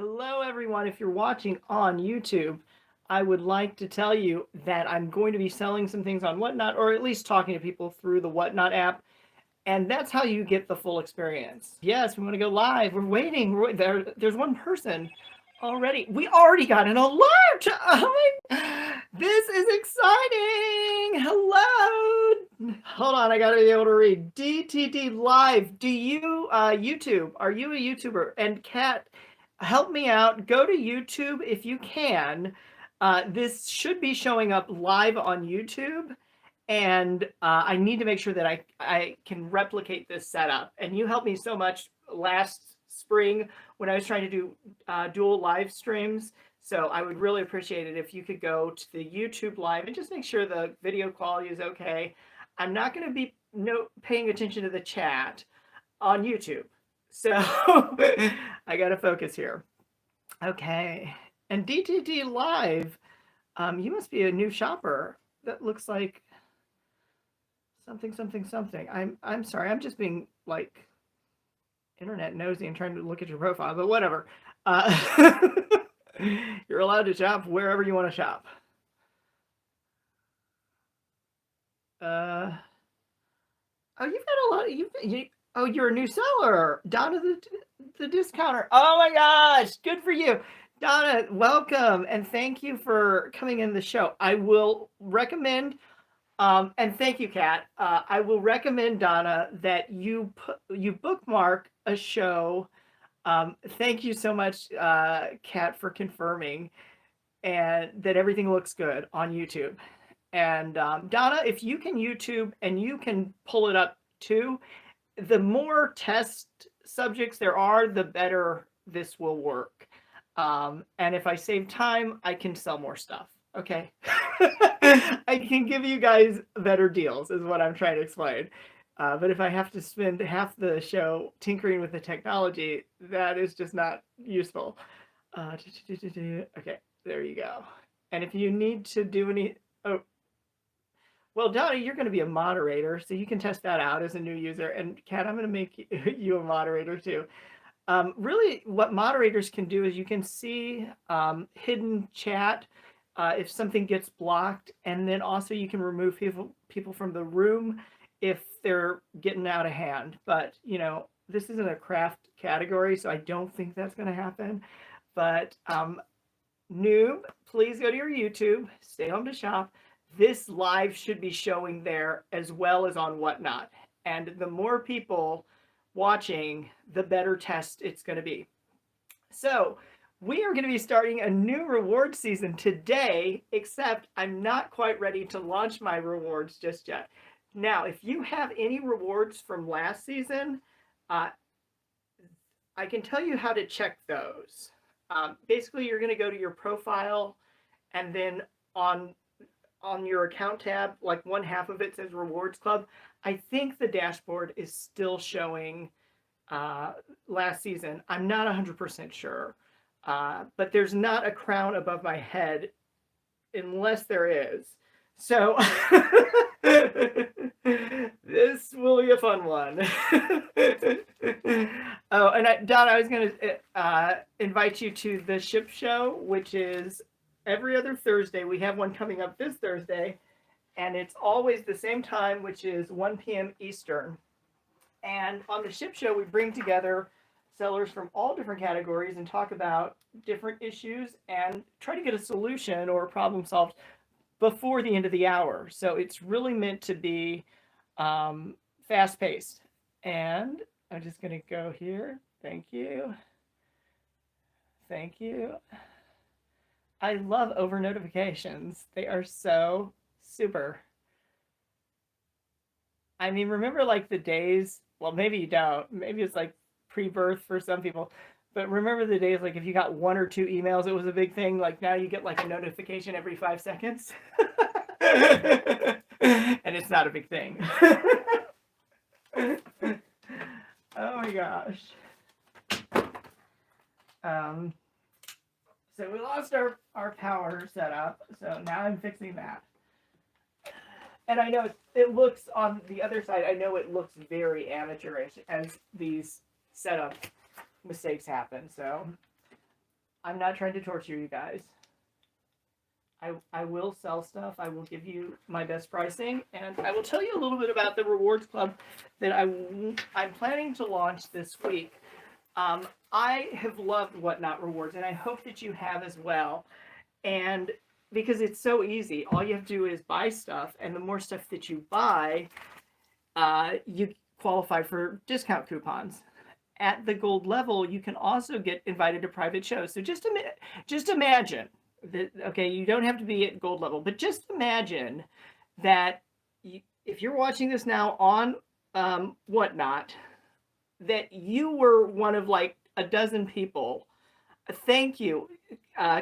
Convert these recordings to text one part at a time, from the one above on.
Hello, everyone. If you're watching on YouTube, I would like to tell you that I'm going to be selling some things on Whatnot, or at least talking to people through the Whatnot app. And that's how you get the full experience. Yes, we want to go live. We're waiting. There's one person already. We already got an alert. Oh my, this is exciting. Hello. Hold on, I got to be able to read. DTD Live. Do you, YouTube, are you a YouTuber? And Kat, help me out. Go to YouTube if you can. This should be showing up live on YouTube. And I need to make sure that I can replicate this setup. And you helped me so much last spring when I was trying to do dual live streams. So I would really appreciate it if you could go to the YouTube live and just make sure the video quality is okay. I'm not going to be paying attention to the chat on YouTube. So I got to focus here. Okay. And DTD Live, you must be a new shopper. That looks like something. I'm sorry. I'm just being like internet nosy and trying to look at your profile, but whatever. You're allowed to shop wherever you want to shop. Oh, you've got a lot. Oh, you're a new seller, Donna the discounter. Oh my gosh, good for you, Donna. Welcome and thank you for coming in the show. I will recommend. And thank you, Kat. I will recommend, Donna, that you bookmark a show. Thank you so much, Kat, for confirming, and that everything looks good on YouTube. And Donna, if you can YouTube and you can pull it up too, the more test subjects there are, the better this will work. And if I save time, I can sell more stuff. Okay. I can give you guys better deals is what I'm trying to explain. But if I have to spend half the show tinkering with the technology, that is just not useful. Okay, there you go. And if you need to do any... Oh, well, Donna, you're going to be a moderator, so you can test that out as a new user. And Kat, I'm going to make you a moderator too. Really, what moderators can do is you can see hidden chat if something gets blocked, and then also you can remove people from the room if they're getting out of hand. But you know, this isn't a craft category, so I don't think that's going to happen. But noob, please go to your YouTube, stay home to shop. This live should be showing there as well as on Whatnot. And the more people watching, the better test it's going to be. So we are going to be starting a new reward season today, except I'm not quite ready to launch my rewards just yet. Now, if you have any rewards from last season, I can tell you how to check those. Basically, you're going to go to your profile, and then on your account tab, like one half of it says Rewards Club. I think the dashboard is still showing last season. I'm not 100% sure. But there's not a crown above my head unless there is. So this will be a fun one. Oh, and Donna, I was going to invite you to the ship show, which is every other Thursday. We have one coming up this Thursday, and it's always the same time, which is 1 p.m. Eastern. And on the ship show, we bring together sellers from all different categories and talk about different issues and try to get a solution or a problem solved before the end of the hour. So it's really meant to be fast-paced. And I'm just going to go here. Thank you. Thank you. I love over notifications. They are so super. I mean, remember like the days, well, maybe you don't. Maybe it's like pre-birth for some people. But remember the days like if you got 1 or 2 emails, it was a big thing. Like now you get like a notification every 5 seconds. And it's not a big thing. Oh my gosh. So we lost our power setup. So now I'm fixing that. And I know it looks on the other side, I know it looks very amateurish as these setup mistakes happen. So I'm not trying to torture you guys. I will sell stuff. I will give you my best pricing, and I will tell you a little bit about the rewards club that I'm planning to launch this week. I have loved Whatnot Rewards, and I hope that you have as well. And because it's so easy, all you have to do is buy stuff, and the more stuff that you buy, you qualify for discount coupons. At the gold level, you can also get invited to private shows. So just imagine that. Okay, you don't have to be at gold level, but just imagine that if you're watching this now on Whatnot, that you were one of like a dozen people. Thank you.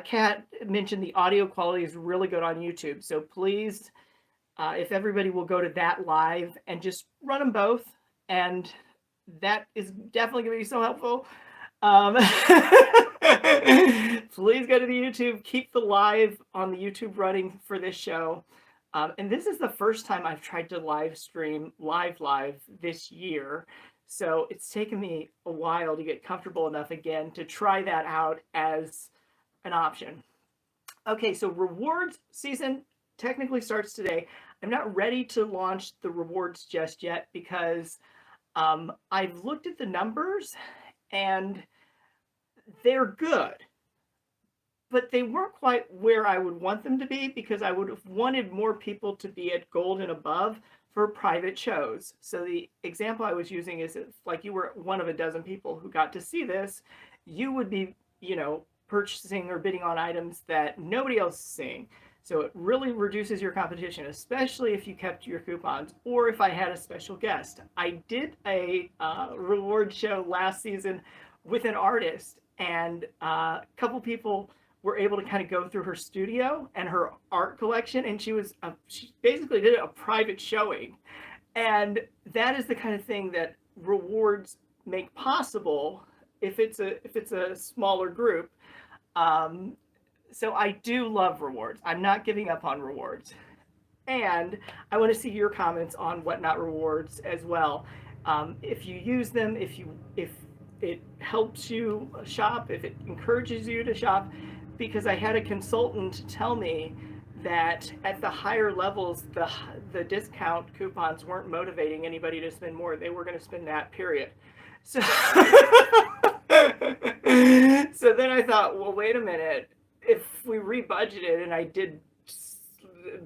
Kat mentioned the audio quality is really good on YouTube, so please, if everybody will go to that live and just run them both, and that is definitely going to be so helpful. Please go to the YouTube, keep the live on the YouTube running for this show. And this is the first time I've tried to live stream live this year. So it's taken me a while to get comfortable enough again to try that out as an option. Okay, so rewards season technically starts today. I'm not ready to launch the rewards just yet because I've looked at the numbers and they're good, but they weren't quite where I would want them to be because I would have wanted more people to be at gold and above for private shows. So the example I was using is if like you were one of a dozen people who got to see this, you would be, purchasing or bidding on items that nobody else is seeing. So it really reduces your competition, especially if you kept your coupons or if I had a special guest. I did a reward show last season with an artist, and a couple people were able to kind of go through her studio and her art collection, and she basically did a private showing. And that is the kind of thing that rewards make possible if it's a smaller group. So I do love rewards. I'm not giving up on rewards. And I want to see your comments on Whatnot Rewards as well. If you use them, if it helps you shop, if it encourages you to shop, because I had a consultant tell me that at the higher levels, the discount coupons weren't motivating anybody to spend more. They were going to spend that, period. So, so then I thought, well, wait a minute. If we rebudgeted and I did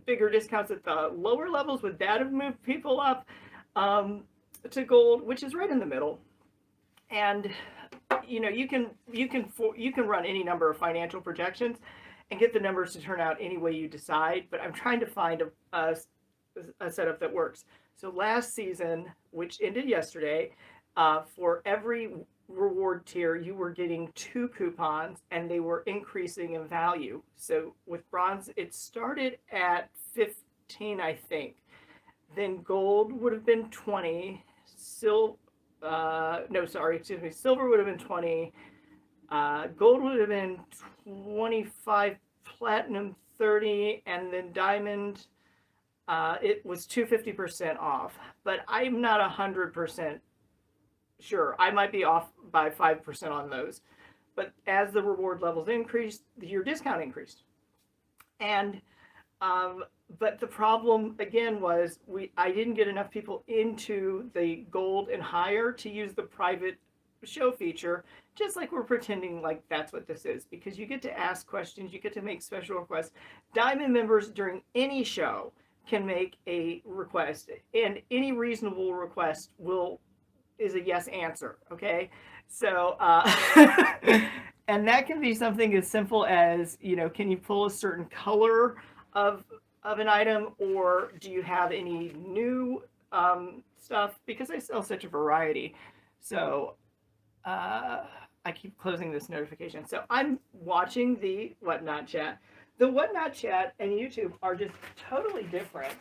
bigger discounts at the lower levels, would that have moved people up to gold, which is right in the middle? And you can run any number of financial projections and get the numbers to turn out any way you decide. But I'm trying to find a setup that works. So last season, which ended yesterday, for every reward tier, you were getting 2 coupons, and they were increasing in value. So with bronze, it started at 15, I think. Then gold would have been 20. Silver would have been 20. Gold would have been 25. Platinum 30, and then diamond, it was 250% off. But I'm not 100% sure. I might be off by 5% on those. But as the reward levels increased, your discount increased. And but the problem again was I didn't get enough people into the gold and higher to use the private show feature, just like we're pretending like that's what this is, because you get to ask questions, you get to make special requests. Diamond members during any show can make a request, and any reasonable request is a yes answer. Okay, so and that can be something as simple as, can you pull a certain color of an item, or do you have any new stuff, because I sell such a variety. So I keep closing this notification. So I'm watching the Whatnot chat. The Whatnot chat and YouTube are just totally different.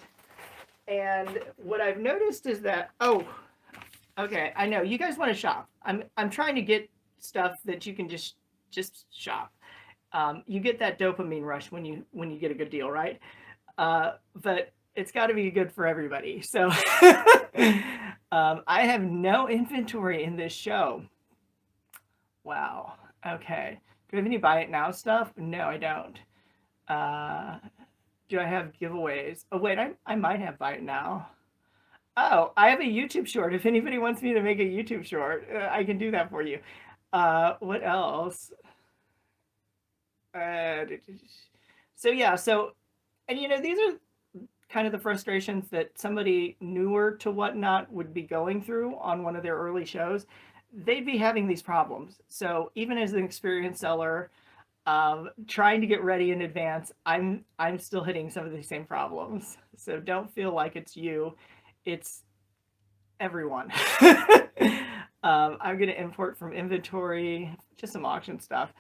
And what I've noticed is that, okay, I know you guys want to shop. I'm trying to get stuff that you can just shop. You get that dopamine rush when you get a good deal, right? But it's got to be good for everybody. So I have no inventory in this show. Wow. Okay. Do I have any buy it now stuff? No, I don't. Uh, do I have giveaways? Oh, wait, I might have buy it now. Oh, I have a YouTube short. If anybody wants me to make a YouTube short, I can do that for you. What else? Uh, so yeah, so, and these are kind of the frustrations that somebody newer to Whatnot would be going through on one of their early shows. They'd be having these problems. So even as an experienced seller, trying to get ready in advance, I'm still hitting some of the same problems. So don't feel like it's you, it's everyone. I'm going to import from inventory, just some auction stuff.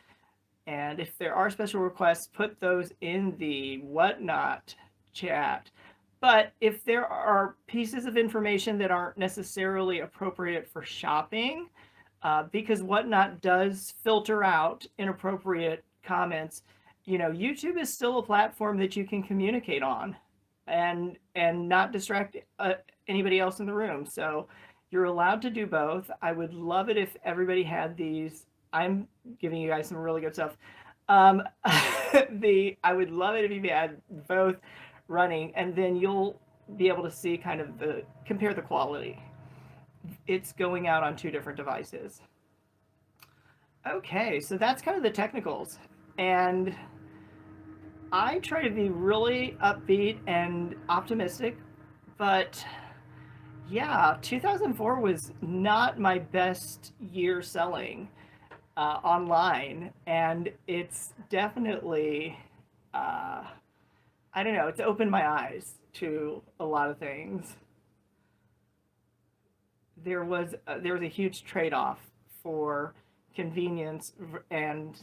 And if there are special requests, put those in the Whatnot chat. But if there are pieces of information that aren't necessarily appropriate for shopping, because Whatnot does filter out inappropriate comments, YouTube is still a platform that you can communicate on and not distract anybody else in the room. So you're allowed to do both. I would love it if everybody had these. I'm giving you guys some really good stuff. I would love it if you had both running, and then you'll be able to see kind of compare the quality. It's going out on 2 different devices. Okay, so that's kind of the technicals. And I try to be really upbeat and optimistic, but yeah, 2004 was not my best year selling online, and it's definitely, I don't know, it's opened my eyes to a lot of things. There was a huge trade-off for convenience and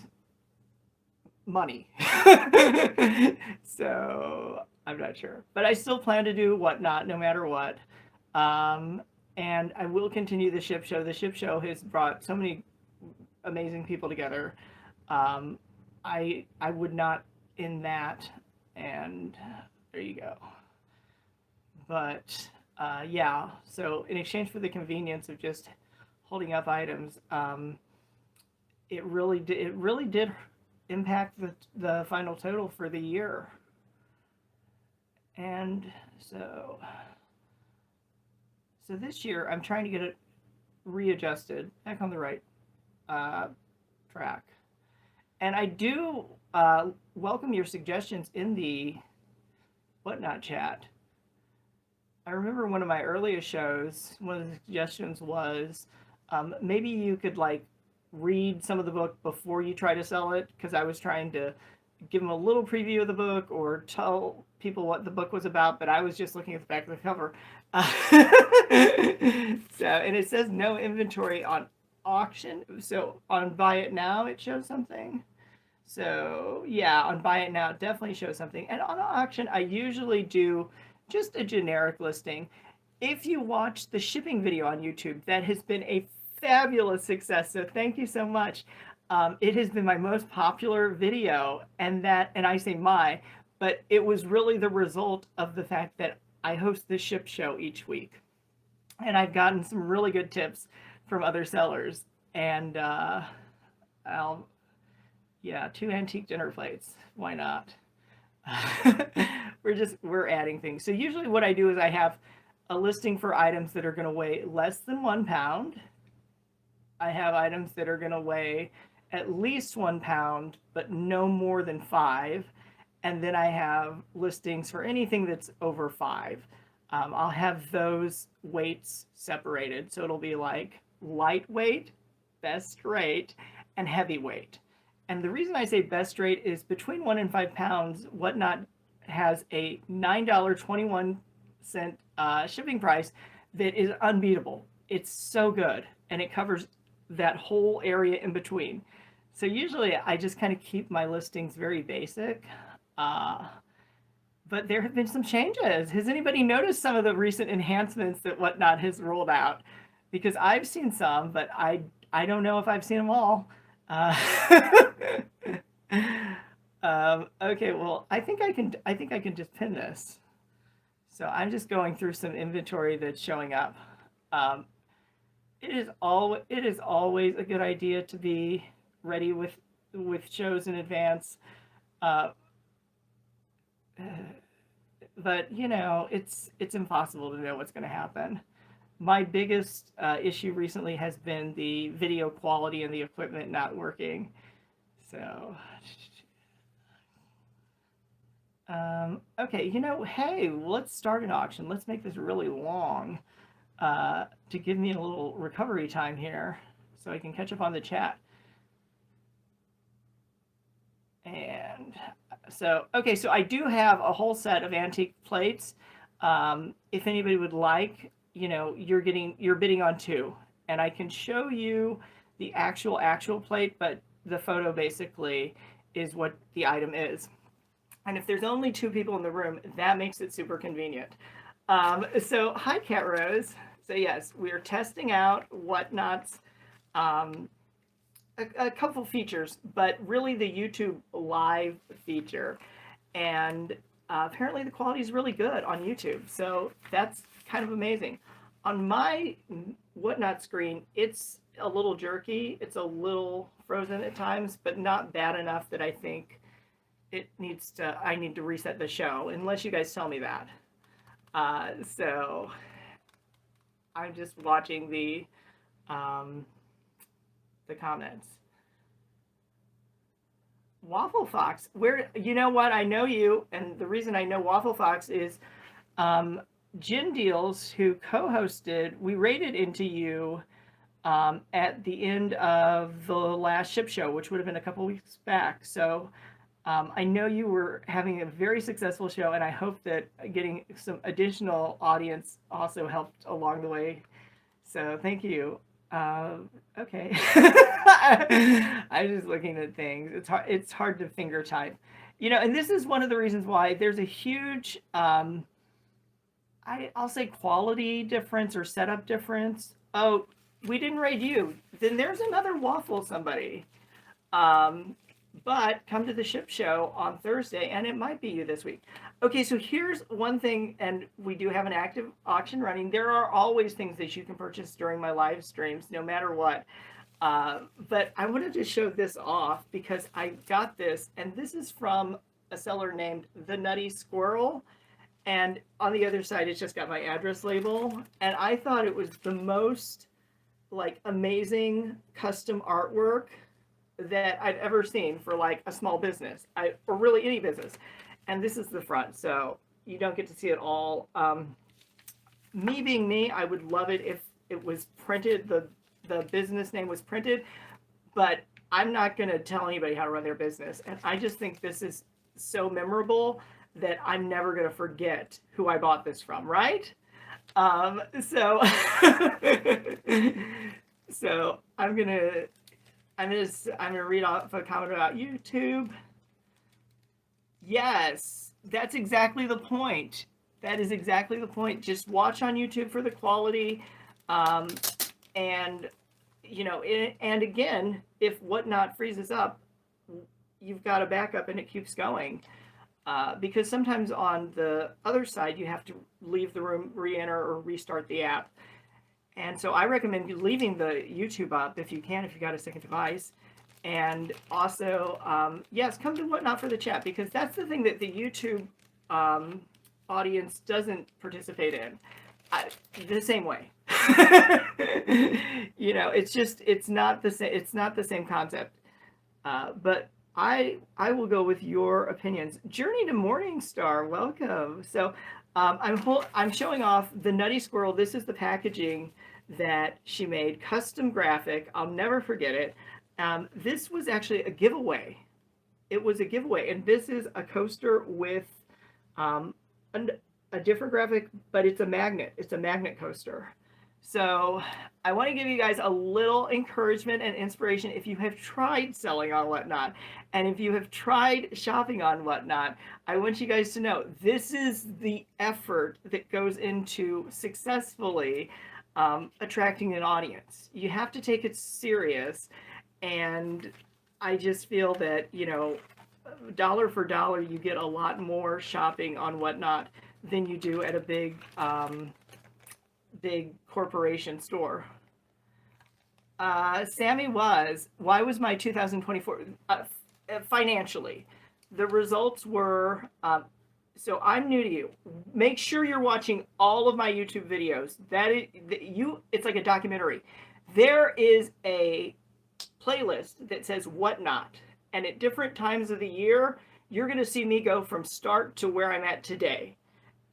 money. So I'm not sure, but I still plan to do Whatnot no matter what. And I will continue the ship show. The ship show has brought so many amazing people together. I would not in that, and there you go. But yeah, so in exchange for the convenience of just holding up items, it really did impact the final total for the year. And so this year I'm trying to get it readjusted back on the right track. And I do welcome your suggestions in the Whatnot chat. I remember one of my earliest shows, one of the suggestions was maybe you could read some of the book before you try to sell it, because I was trying to give them a little preview of the book or tell people what the book was about, but I was just looking at the back of the cover. So, and it says no inventory on auction. So on Buy It Now, it shows something. So yeah, on Buy It Now, it definitely shows something. And on auction, I usually do just a generic listing. If you watch the shipping video on YouTube, that has been a fabulous success. So thank you so much. It has been my most popular video, and I say my, but it was really the result of the fact that I host the ship show each week. And I've gotten some really good tips from other sellers. And yeah, 2 antique dinner plates. Why not? We're adding things. So usually what I do is I have a listing for items that are going to weigh less than 1 pound. I have items that are going to weigh at least 1 pound, but no more than 5. And then I have listings for anything that's over 5. I'll have those weights separated. So it'll be like lightweight, best rate, and heavyweight. And the reason I say best rate is between 1 and 5 pounds, Whatnot has a $9.21 shipping price that is unbeatable. It's so good, and it covers that whole area in between. So usually I just kind of keep my listings very basic. But there have been some changes. Has anybody noticed some of the recent enhancements that Whatnot has rolled out? Because I've seen some, but I don't know if I've seen them all. Okay, well, I think I can just pin this. So I'm just going through some inventory that's showing up. It is always a good idea to be ready with with shows in advance. Uh, but you know, it's impossible to know what's going to happen. My biggest issue recently has been the video quality and the equipment not working. So, okay, you know, hey, let's start an auction. Let's make this really long to give me a little recovery time here so I can catch up on the chat. And so, okay, so I do have a whole set of antique plates. If anybody would like, you know, you're bidding on two, and I can show you the actual plate, but the photo basically is what the item is. And if there's only two people in the room, that makes it super convenient. So hi, Cat Rose. So yes, we are testing out Whatnot's a couple features, but really the YouTube live feature. And apparently the quality is really good on YouTube. So that's kind of amazing. On my Whatnot screen, it's a little jerky. It's a little frozen at times, but not bad enough that I think I need to reset the show, unless you guys tell me that. So I'm just watching the comments. Waffle Fox, where, you know what, I know you, and the reason I know Waffle Fox is Gin Deals, who co-hosted, we rated into you at the end of the last ship show, which would have been a couple weeks back. So I know you were having a very successful show, and I hope that getting some additional audience also helped along the way. So thank you. Okay. I'm just looking at things. It's hard to finger type. You know, and this is one of the reasons why there's a huge, I'll say quality difference or setup difference. Oh, we didn't rate you. Then there's another waffle somebody. But come to the ship show on Thursday, and it might be you this week. Okay, so here's one thing, and we do have an active auction running. There are always things that you can purchase during my live streams, no matter what. But I wanted to show this off because I got this, and this is from a seller named The Nutty Squirrel. And on the other side, it's just got my address label. And I thought it was the most like amazing custom artwork that I've ever seen for like a small business, or really any business. And this is the front, so you don't get to see it all. Me being me, I would love it if it was printed, the business name was printed, but I'm not going to tell anybody how to run their business. And I just think this is so memorable that I'm never going to forget who I bought this from, right? So I'm gonna read off a comment about YouTube. Yes, that's exactly the point. That is exactly the point. Just watch on YouTube for the quality, and you know, and again, if Whatnot freezes up, you've got a backup and it keeps going. Because sometimes on the other side, you have to leave the room, re-enter, or restart the app. And so I recommend leaving the YouTube up if you can, if you got a second device. And also, yes, come to Whatnot for the chat, because that's the thing that the YouTube audience doesn't participate in the same way. You know, it's not the same concept. But I will go with your opinions. Journey to Morningstar, welcome. So I'm showing off the Nutty Squirrel. This is the packaging that she made, custom graphic. I'll never forget it. This was actually a giveaway. It was a giveaway, and this is a coaster with a different graphic, but it's a magnet. It's a magnet coaster. So I want to give you guys a little encouragement and inspiration if you have tried selling on Whatnot, and if you have tried shopping on Whatnot. I want you guys to know this is the effort that goes into successfully attracting an audience. You have to take it serious, and I just feel that, you know, dollar for dollar, you get a lot more shopping on Whatnot than you do at a big corporation store. Sammy was. Why was my 2024 financially? The results were. So I'm new to you. Make sure you're watching all of my YouTube videos. It's like a documentary. There is a playlist that says whatnot, and at different times of the year, you're going to see me go from start to where I'm at today.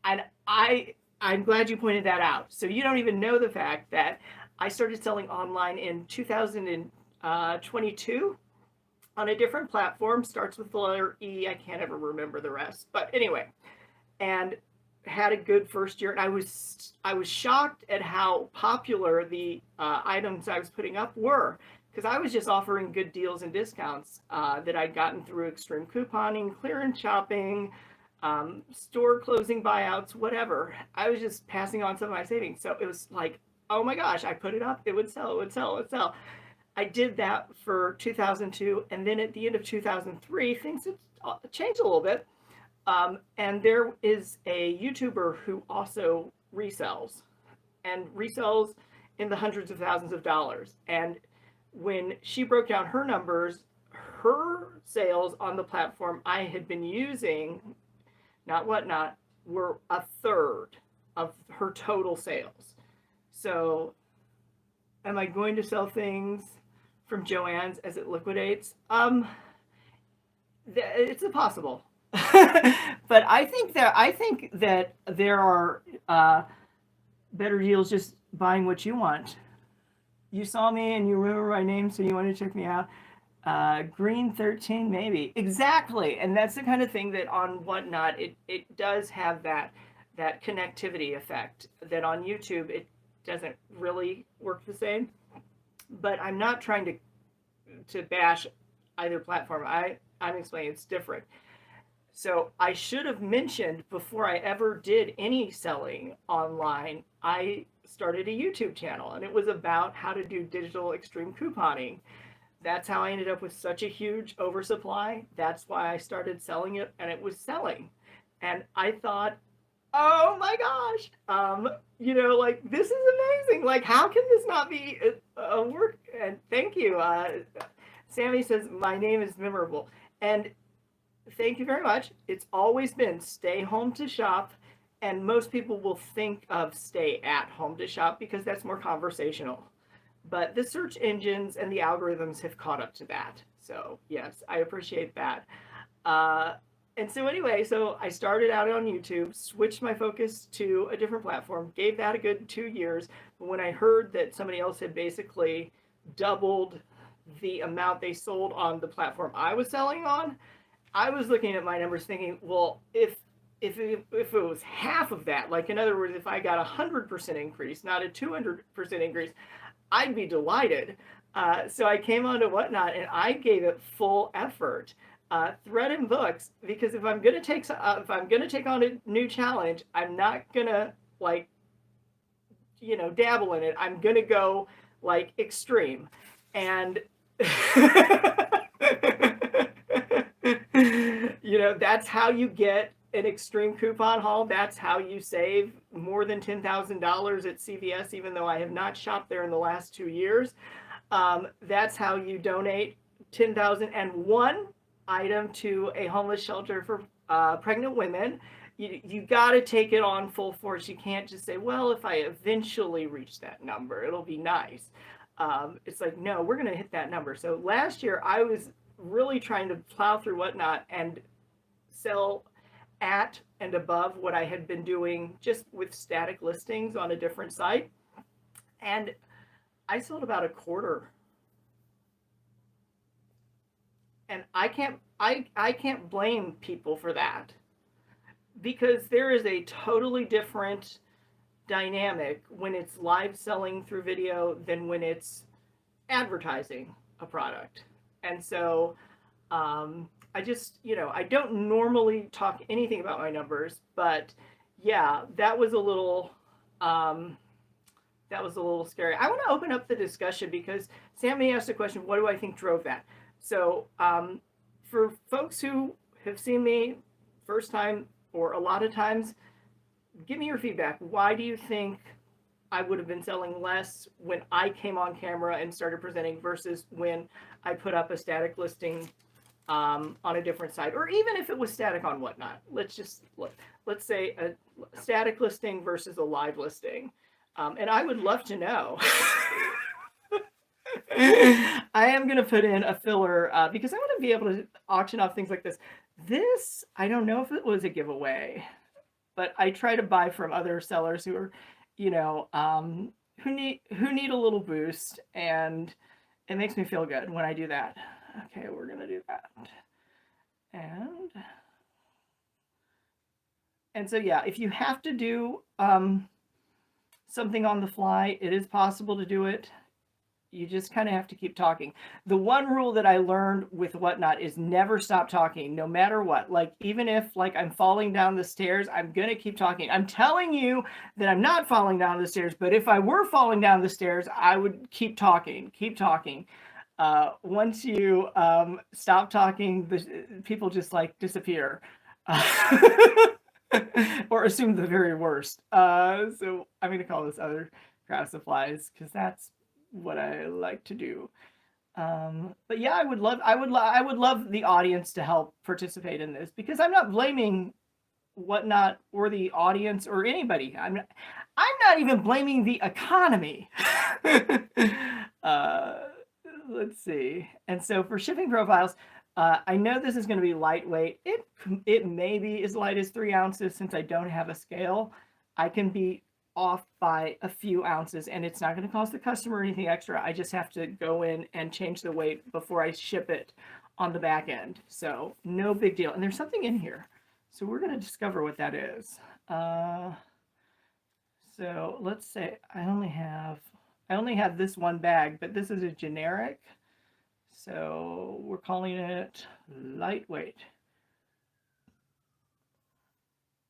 And I'm glad you pointed that out. So you don't even know the fact that I started selling online in 2022 on a different platform. Starts with the letter E. I can't ever remember the rest. But anyway, and had a good first year. And I was shocked at how popular the items I was putting up were, because I was just offering good deals and discounts that I'd gotten through extreme couponing, clearance shopping, store closing buyouts, whatever. I was just passing on some of my savings. So it was like, oh my gosh, I put it up, it would sell, it would sell, it would sell. I did that for 2002. And then at the end of 2003, things had changed a little bit. And there is a YouTuber who also resells in the hundreds of thousands of dollars. And when she broke down her numbers, her sales on the platform I had been using, not whatnot, were a third of her total sales. So am I going to sell things from Joann's as it liquidates? It's impossible. But I think that there are better deals just buying what you want. You saw me and you remember my name, so you want to check me out. Green 13, maybe. Exactly. And that's the kind of thing that on whatnot, it does have that connectivity effect that on YouTube, it doesn't really work the same. But I'm not trying to bash either platform. I'm explaining it's different. So I should have mentioned before I ever did any selling online, I started a YouTube channel, and it was about how to do digital extreme couponing. That's how I ended up with such a huge oversupply. That's why I started selling it, and it was selling. And I thought, oh my gosh, like, this is amazing. Like, how can this not be a work? And thank you. Sammy says, my name is memorable. And thank you very much. It's always been stay home to shop. And most people will think of stay at home to shop because that's more conversational. But the search engines and the algorithms have caught up to that. So yes, I appreciate that. And so anyway, so I started out on YouTube, switched my focus to a different platform, gave that a good 2 years. But when I heard that somebody else had basically doubled the amount they sold on the platform I was selling on, I was looking at my numbers thinking, well, if it was half of that, like in other words, if I got 100% increase, not a 200% increase, I'd be delighted. So I came onto whatnot and I gave it full effort, thread and books, because if I'm gonna take on a new challenge, I'm not gonna dabble in it. I'm gonna go like extreme, and that's how you get an extreme coupon haul. That's how you save more than $10,000 at CVS, even though I have not shopped there in the last 2 years. That's how you donate 10,001 item to a homeless shelter for pregnant women. You got to take it on full force. You can't just say, well, if I eventually reach that number, it'll be nice. It's like, no, we're going to hit that number. So last year I was really trying to plow through whatnot and sell at and above what I had been doing just with static listings on a different site. And I sold about a quarter. And I can't blame people for that, because there is a totally different dynamic when it's live selling through video than when it's advertising a product. And so I just, I don't normally talk anything about my numbers, but yeah, that was a little scary. I want to open up the discussion because Sammy asked the question, what do I think drove that? So for folks who have seen me first time or a lot of times, give me your feedback. Why do you think I would have been selling less when I came on camera and started presenting versus when I put up a static listing on a different site, or even if it was static on Whatnot. Let's say a static listing versus a live listing. And I would love to know. I am going to put in a filler because I want to be able to auction off things like this. This, I don't know if it was a giveaway, but I try to buy from other sellers who are, who need a little boost, and it makes me feel good when I do that. Okay, we're going to do that. And so, yeah, if you have to do something on the fly, it is possible to do it. You just kind of have to keep talking. The one rule that I learned with Whatnot is never stop talking, no matter what. Like, even if like I'm falling down the stairs, I'm going to keep talking. I'm telling you that I'm not falling down the stairs, but if I were falling down the stairs, I would keep talking. Once you stop talking, people just like disappear. Or assume the very worst. So I'm going to call this other craft supplies because that's what I like to do. But yeah, I would love the audience to help participate in this, because I'm not blaming Whatnot or the audience or anybody. I'm not even blaming the economy. Let's see. And so for shipping profiles, I know this is going to be lightweight. It may be as light as 3 ounces. Since I don't have a scale, I can be off by a few ounces, and it's not going to cost the customer anything extra. I just have to go in and change the weight before I ship it on the back end. So no big deal. And there's something in here, so we're going to discover what that is. So let's say I only have this one bag, but this is a generic, so we're calling it lightweight.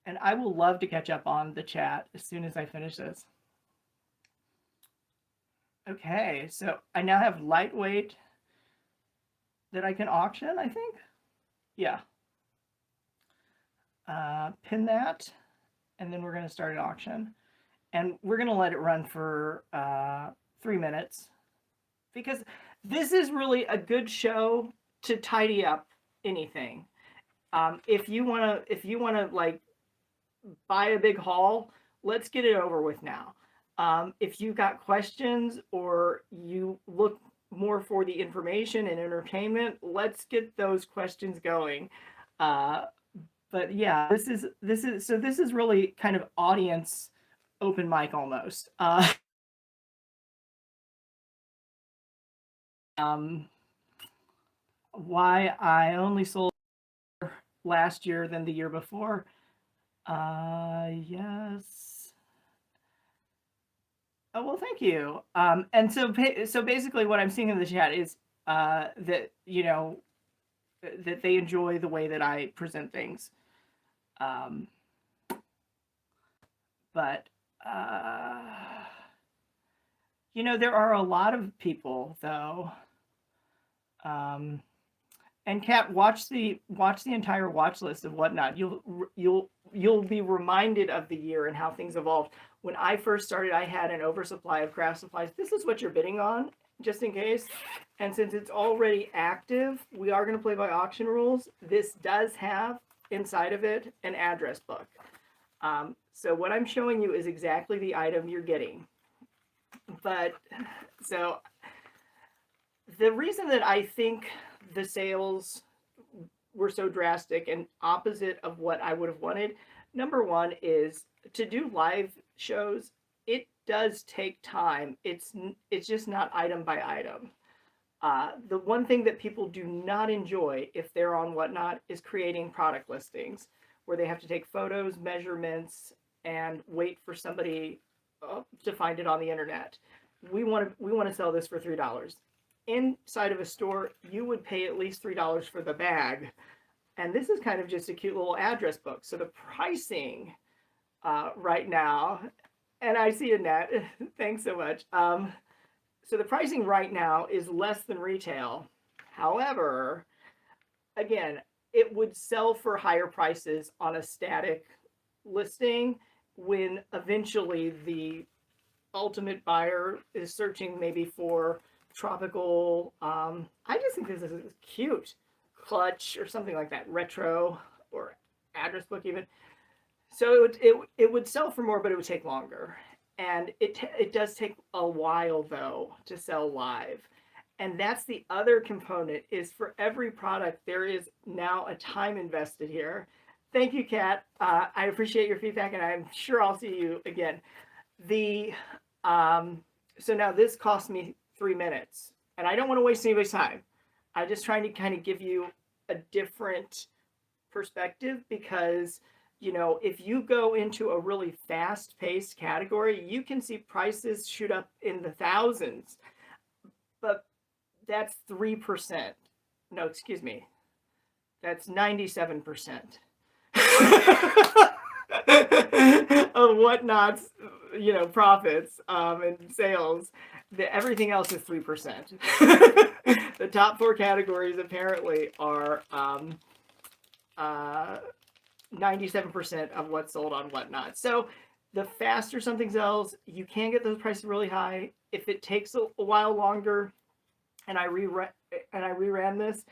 And I will love to catch up on the chat as soon as I finish this. Okay, so I now have lightweight that I can auction, I think. Yeah. Pin that, and then we're going to start an auction. And we're going to let it run for 3 minutes, because this is really a good show to tidy up anything. If you want to like buy a big haul, let's get it over with now. If you've got questions or you look more for the information and entertainment, let's get those questions going. But yeah, this is really kind of audience open mic almost. Why I only sold last year than the year before. Yes. Oh, well, thank you. And so basically what I'm seeing in the chat is that, that they enjoy the way that I present things. But there are a lot of people, though. And Kat, watch the entire watch list of Whatnot. You'll be reminded of the year and how things evolved. When I first started, I had an oversupply of craft supplies. This is what you're bidding on, just in case. And since it's already active, we are going to play by auction rules. This does have inside of it an address book. So what I'm showing you is exactly the item you're getting. But so the reason that I think the sales were so drastic and opposite of what I would have wanted, number one is to do live shows. It does take time. It's just not item by item. The one thing that people do not enjoy if they're on Whatnot is creating product listings where they have to take photos, measurements, and wait for somebody to find it on the internet. We want to sell this for $3. Inside of a store, you would pay at least $3 for the bag. And this is kind of just a cute little address book. So the pricing right now, and I see Annette, thanks so much. So the pricing right now is less than retail. However, again, it would sell for higher prices on a static listing when eventually the ultimate buyer is searching maybe for tropical, I just think this is cute, clutch or something like that, retro or address book even. So it would sell for more, but it would take longer. And it does take a while though to sell live. And that's the other component is for every product, there is now a time invested here. Thank you, Kat. I appreciate your feedback and I'm sure I'll see you again. The so now this cost me 3 minutes and I don't want to waste anybody's time. I'm just trying to kind of give you a different perspective because you know, if you go into a really fast-paced category, you can see prices shoot up in the thousands. But that's 3%. No, excuse me. That's 97% of Whatnot's, you know, profits and sales. Everything else is 3%. The top 4 categories apparently are 97% of what's sold on Whatnot. So the faster something sells, you can get those prices really high. If it takes a while longer and I reran this,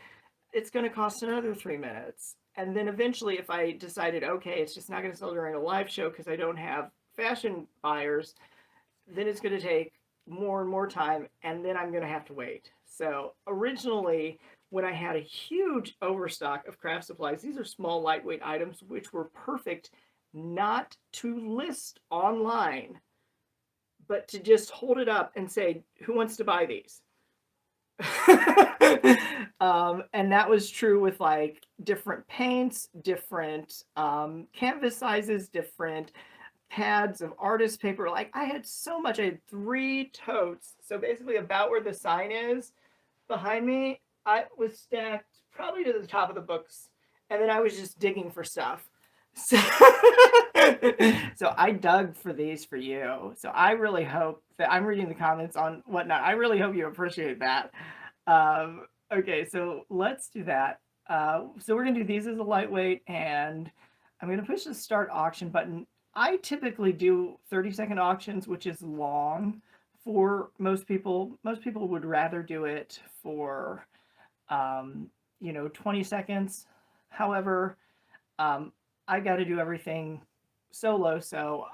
it's going to cost another 3 minutes. And then eventually if I decided, okay, it's just not going to sell during a live show because I don't have fashion buyers, then it's going to take more and more time and then I'm going to have to wait. So originally, when I had a huge overstock of craft supplies, these are small, lightweight items, which were perfect not to list online, but to just hold it up and say, who wants to buy these? And that was true with like different paints, different canvas sizes, different pads of artist paper. Like I had so much. I had 3 totes. So basically about where the sign is behind me, I was stacked probably to the top of the books. And then I was just digging for stuff. So, so I dug for these for you. So I really hope that I'm reading the comments on Whatnot. I really hope you appreciate that. Okay, so let's do that. So we're going to do these as a lightweight and I'm going to push the start auction button. I typically do 30-second auctions, which is long for most people. Most people would rather do it for 20 seconds. However, I got to do everything solo. So,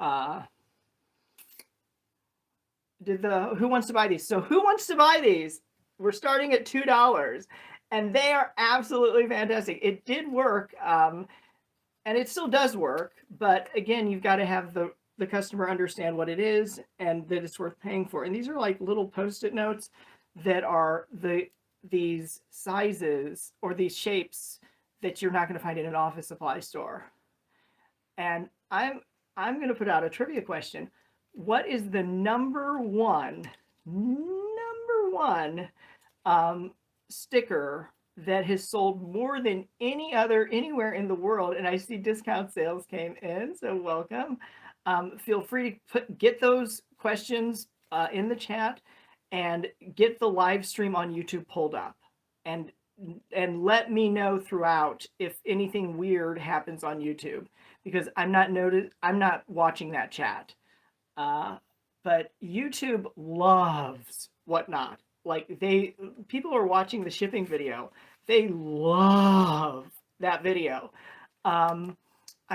who wants to buy these? So who wants to buy these? We're starting at $2 and they are absolutely fantastic. It did work. And it still does work. But again, you've got to have the customer understand what it is and that it's worth paying for. And these are like little Post-it notes that are these sizes or these shapes that you're not going to find in an office supply store. And I'm going to put out a trivia question. What is the number one sticker that has sold more than any other anywhere in the world? And I see discount sales came in, so welcome. Feel free to get those questions in the chat and get the live stream on YouTube pulled up and let me know throughout if anything weird happens on YouTube because I'm not watching that chat. But YouTube loves Whatnot. Like people are watching the shipping video. They love that video. I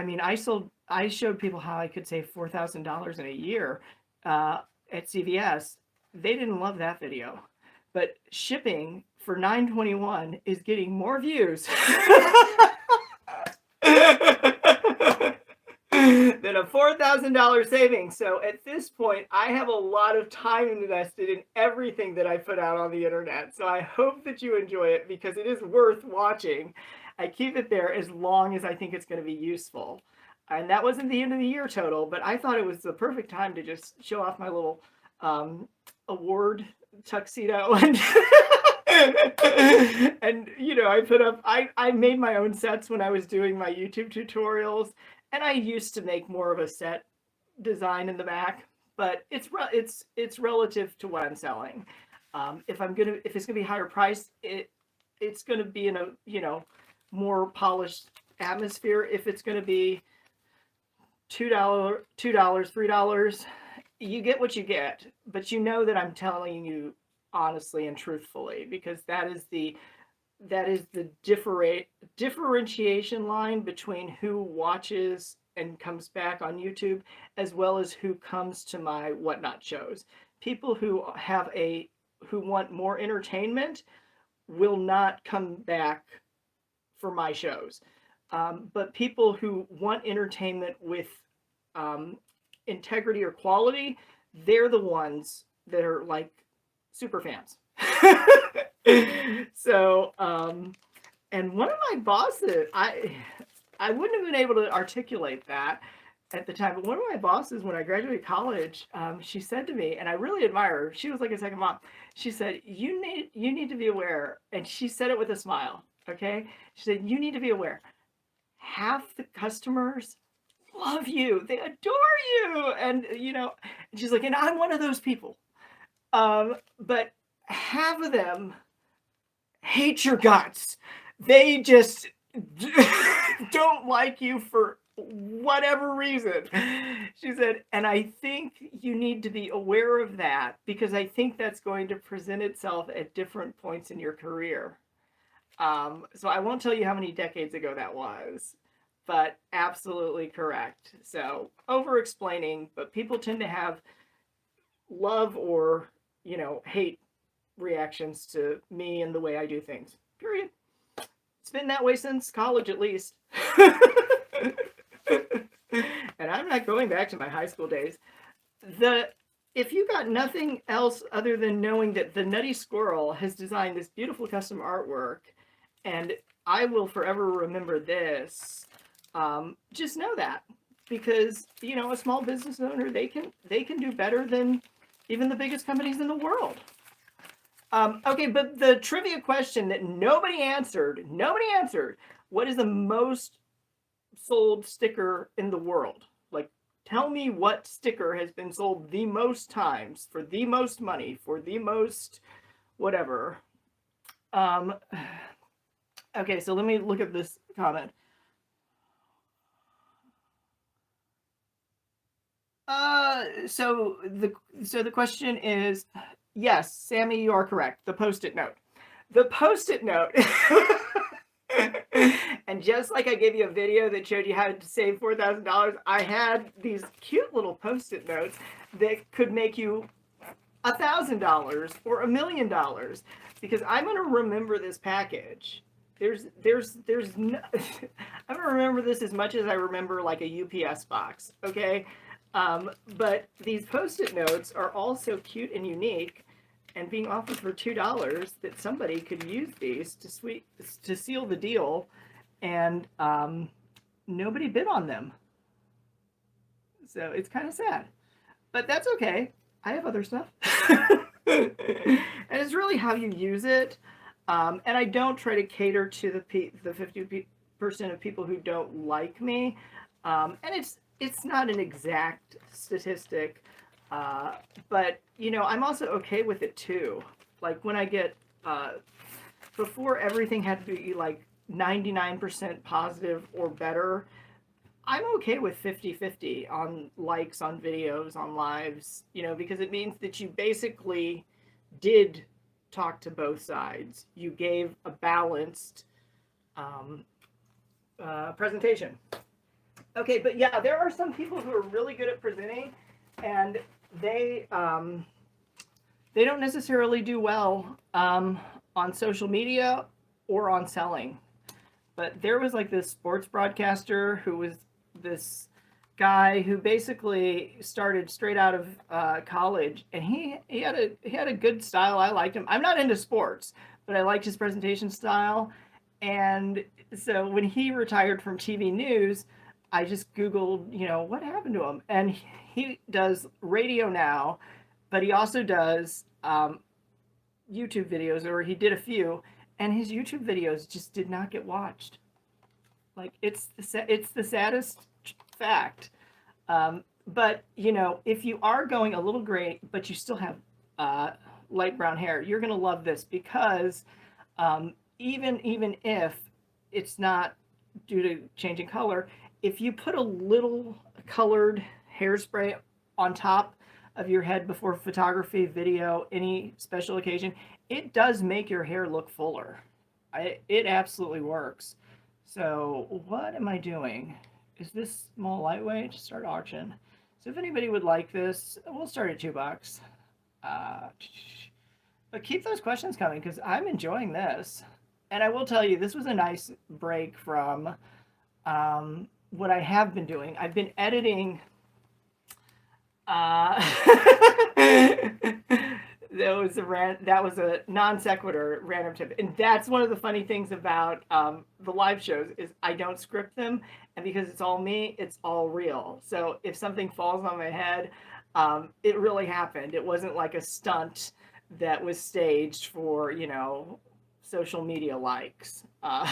mean, I showed people how I could save $4,000 in a year at CVS. They didn't love that video, but shipping for $9.21 is getting more views than a $4,000 savings. So at this point, I have a lot of time invested in everything that I put out on the internet. So I hope that you enjoy it because it is worth watching. I keep it there as long as I think it's going to be useful. And that wasn't the end of the year total, but I thought it was the perfect time to just show off my little award tuxedo. And, and you know, I made my own sets when I was doing my YouTube tutorials. And I used to make more of a set design in the back, but it's relative to what I'm selling. If it's gonna be higher priced, it's gonna be in a more polished atmosphere. If it's gonna be $2, $3, you get what you get, but you know that I'm telling you honestly and truthfully, because that is the differentiation line between who watches and comes back on YouTube, as well as who comes to my whatnot shows. People who want more entertainment will not come back for my shows. But people who want entertainment with um, integrity or quality, they're the ones that are like super fans. So, and one of my bosses, I wouldn't have been able to articulate that at the time, but one of my bosses, when I graduated college, she said to me, and I really admire her. She was like a second mom. She said, "You need to be aware," and she said it with a smile. Okay, she said, "You need to be aware. Half the customers love you; they adore you, and And she's like, and I'm one of those people. But half of them hate your guts. They just don't like you for whatever reason." She said, and I think you need to be aware of that, because I think that's going to present itself at different points in your career. So I won't tell you how many decades ago that was, but absolutely correct. So over explaining, but people tend to have love or, hate reactions to me and the way I do things. Period. It's been that way since college, at least. And I'm not going back to my high school days. If you got nothing else other than knowing that the Nutty Squirrel has designed this beautiful custom artwork, and I will forever remember this, just know that, because a small business owner, they can do better than even the biggest companies in the world. Okay, but the trivia question that nobody answered, what is the most sold sticker in the world? Like, tell me what sticker has been sold the most times, for the most money, for the most whatever. Okay, so let me look at this comment. So the question is, yes, Sammy, you are correct. The Post-it note. The Post-it note. And just like I gave you a video that showed you how to save $4,000, I had these cute little Post-it notes that could make you $1,000 or $1 million, because I'm going to remember this package. There's no, I'm going to remember this as much as I remember like a UPS box. Okay. But these Post-it notes are all so cute and unique, and being offered for $2, that somebody could use these to seal the deal, and nobody bid on them. So it's kind of sad, but that's okay. I have other stuff. And it's really how you use it. And I don't try to cater to the 50% of people who don't like me. And it's not an exact statistic, but I'm also okay with it too. Like when I get, before everything had to be like 99% positive or better, I'm okay with 50-50 on likes on videos, on lives, because it means that you basically did talk to both sides. You gave a balanced presentation. Okay, but yeah, there are some people who are really good at presenting, and they don't necessarily do well on social media or on selling. But there was like this sports broadcaster who was this guy who basically started straight out of college, and he had a good style. I liked him. I'm not into sports, but I liked his presentation style. And so when he retired from TV news, I just Googled, what happened to him, and he does radio now, but he also does YouTube videos, or he did a few, and his YouTube videos just did not get watched. Like it's the saddest fact. But if you are going a little gray, but you still have light brown hair, you're gonna love this, because even if it's not due to changing color, if you put a little colored hairspray on top of your head before photography, video, any special occasion, it does make your hair look fuller. It absolutely works. So what am I doing? Is this small lightweight? Start auction. So if anybody would like this, we'll start at $2. Uh, but keep those questions coming because I'm enjoying this. And I will tell you, this was a nice break from what I have been doing. I've been editing. That was a non sequitur random tip, and that's one of the funny things about the live shows is I don't script them, and because it's all me, it's all real. So if something falls on my head, it really happened. It wasn't like a stunt that was staged for social media likes. But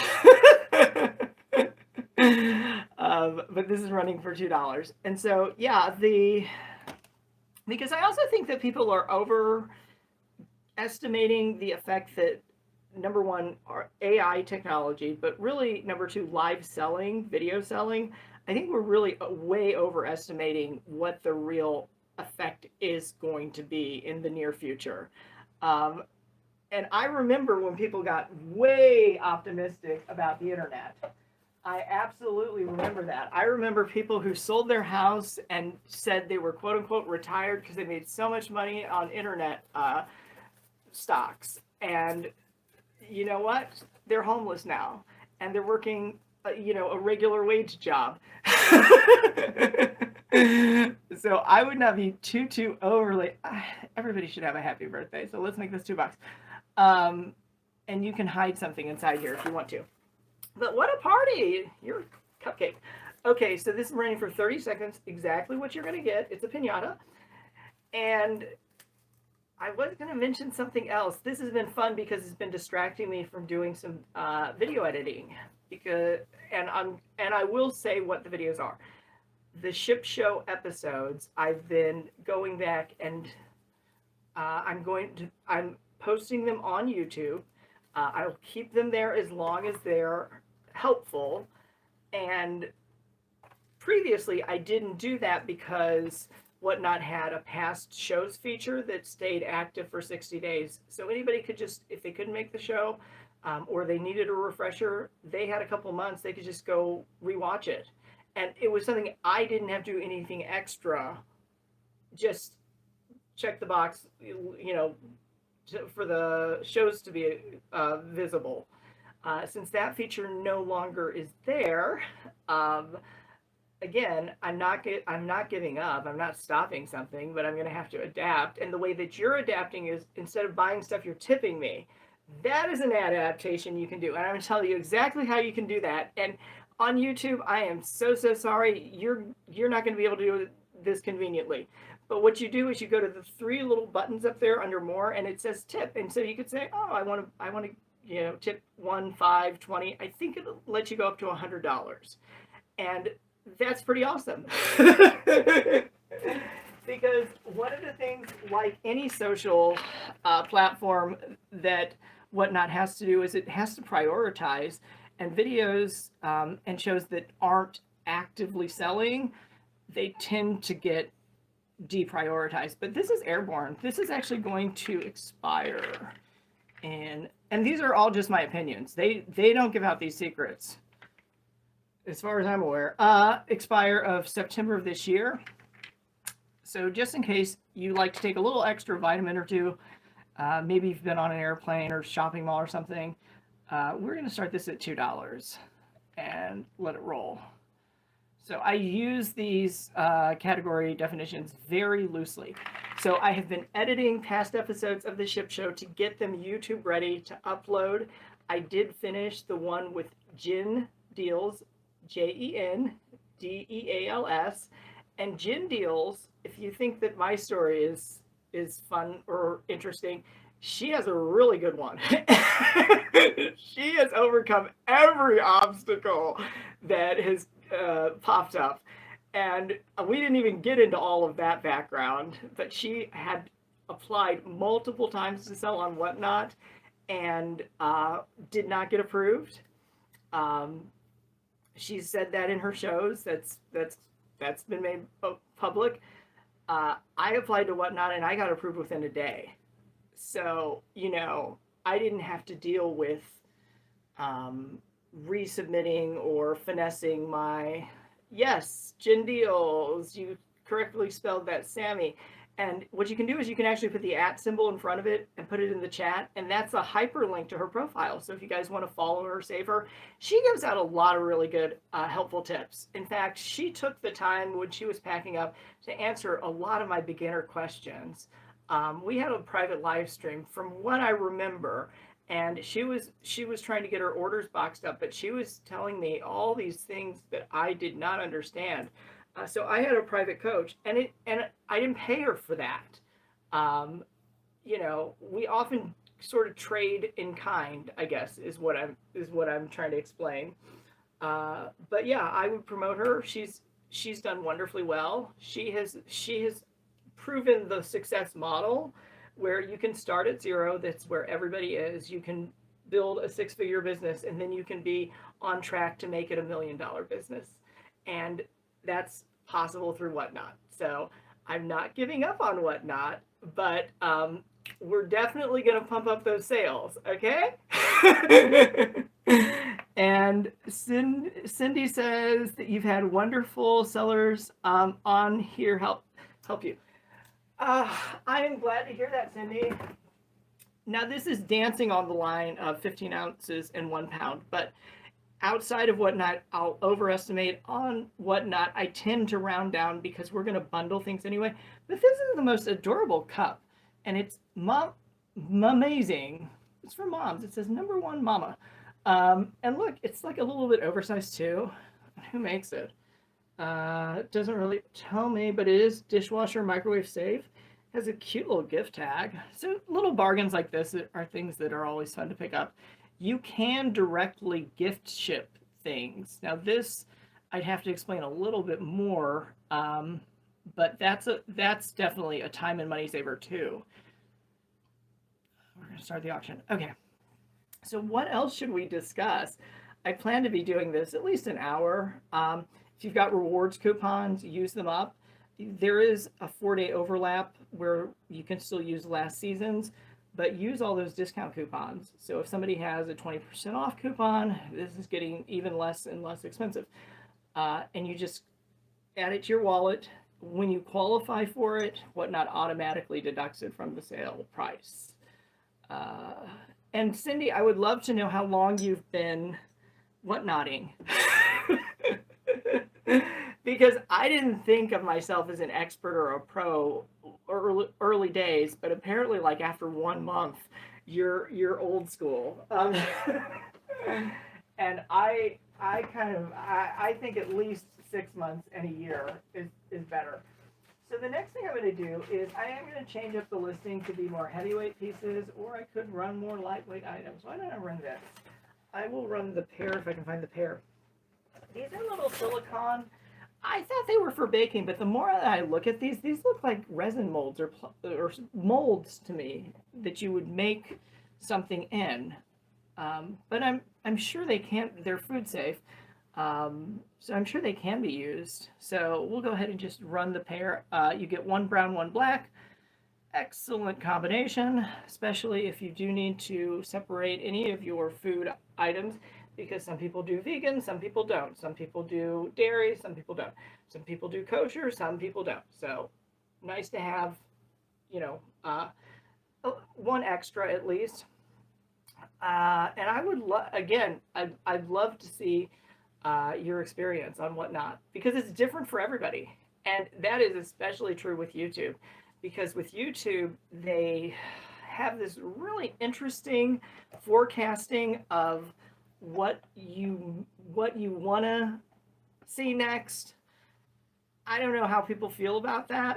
this is running for $2, and so yeah, because I also think that people are overestimating the effect that, number one, our AI technology, but really number two, live selling, video selling. I think we're really way overestimating what the real effect is going to be in the near future. And I remember when people got way optimistic about the internet. I absolutely remember that. I remember people who sold their house and said they were quote unquote retired because they made so much money on internet stocks. And you know what? They're homeless now and they're working, a regular wage job. So I would not be too overly. Everybody should have a happy birthday. So let's make this $2. And you can hide something inside here if you want to. But what a party! You're a cupcake. Okay, so this is running for 30 seconds. Exactly what you're going to get. It's a piñata. And I was going to mention something else. This has been fun because it's been distracting me from doing some video editing. And I will say what the videos are. The ship show episodes, I've been going back and I'm posting them on YouTube. I'll keep them there as long as they're helpful. And previously I didn't do that because Whatnot had a past shows feature that stayed active for 60 days. So anybody could just, if they couldn't make the show or they needed a refresher, they had a couple months, they could just go rewatch it. And it was something I didn't have to do anything extra. Just check the box, for the shows to be visible. Since that feature no longer is there, again, I'm not giving up. I'm not stopping something, but I'm going to have to adapt. And the way that you're adapting is instead of buying stuff, you're tipping me. That is an adaptation you can do, and I'm going to tell you exactly how you can do that. And on YouTube, I am so sorry. You're not going to be able to do this conveniently. But what you do is you go to the 3 little buttons up there under more, and it says tip. And so you could say, oh, I want to, tip 1, 5, 20. I think it'll let you go up to $100, and that's pretty awesome. Because one of the things, like any social platform that Whatnot has to do is it has to prioritize, and videos and shows that aren't actively selling, they tend to get deprioritized. But this is airborne. This is actually going to expire, and these are all just my opinions. They don't give out these secrets, as far as I'm aware. Expire of September of this year. So just in case you like to take a little extra vitamin or two, maybe you've been on an airplane or shopping mall or something, we're going to start this at $2 and let it roll. So I use these category definitions very loosely. So I have been editing past episodes of the Ship Show to get them YouTube ready to upload. I did finish the one with Jen Deals, JenDeals. And Jen Deals, if you think that my story is fun or interesting, she has a really good one. She has overcome every obstacle that has popped up. And we didn't even get into all of that background, but she had applied multiple times to sell on Whatnot and did not get approved. She said that in her shows. That's been made public. I applied to Whatnot and I got approved within a day. So, I didn't have to deal with um, resubmitting or finessing my, yes, Gin Deals. You correctly spelled that, Sammy. And what you can do is you can actually put the @ symbol in front of it and put it in the chat. And that's a hyperlink to her profile. So if you guys want to follow her, save her, she gives out a lot of really good, helpful tips. In fact, she took the time when she was packing up to answer a lot of my beginner questions. We had a private live stream from what I remember, and she was trying to get her orders boxed up, but she was telling me all these things that I did not understand. So I had a private coach, and I didn't pay her for that. We often sort of trade in kind, I guess, is what I'm trying to explain. But yeah, I would promote her. She's done wonderfully well. She has proven the success model where you can start at zero. That's where everybody is. You can build a six-figure business, and then you can be on track to make it $1 million business. And that's possible through Whatnot. So I'm not giving up on Whatnot, but we're definitely going to pump up those sales, okay? And Cindy says that you've had wonderful sellers on here help you. I am glad to hear that, Cindy. Now, this is dancing on the line of 15 ounces and 1 pound, but outside of Whatnot, I'll overestimate. On Whatnot, I tend to round down because we're going to bundle things anyway. But this is the most adorable cup, and it's amazing. It's for moms. It says #1 mama. And look, it's like a little bit oversized too. Who makes it? It doesn't really tell me, but it is dishwasher microwave safe. Has a cute little gift tag. So little bargains like this are things that are always fun to pick up. You can directly gift ship things. Now this, I'd have to explain a little bit more, but that's definitely a time and money saver too. We're gonna start the auction. Okay. So what else should we discuss? I plan to be doing this at least an hour. If you've got rewards coupons, use them up. There is a 4-day overlap where you can still use last season's, but use all those discount coupons. So if somebody has a 20% off coupon, this is getting even less and less expensive. And you just add it to your wallet. When you qualify for it, Whatnot automatically deducts it from the sale price. And Cindy, I would love to know how long you've been Whatnotting. Because I didn't think of myself as an expert or a pro early days, but apparently like after 1 month, you're old school. And I think at least 6 months and a year is better. So the next thing I'm going to do is I am going to change up the listing to be more heavyweight pieces, or I could run more lightweight items. Why don't I run this? I will run the pear if I can find the pear. These are little silicone. I thought they were for baking, but the more that I look at these look like resin molds or molds to me that you would make something in. But I'm sure they can't. They're food safe, so I'm sure they can be used. So we'll go ahead and just run the pair. You get 1 brown, 1 black. Excellent combination, especially if you do need to separate any of your food items, because some people do vegan, some people don't. Some people do dairy, some people don't. Some people do kosher, some people don't. So nice to have, 1 extra at least. And I would I'd love to see your experience on Whatnot, because it's different for everybody. And that is especially true with YouTube, because with YouTube, they have this really interesting forecasting of what you want to see next. I don't know how people feel about that.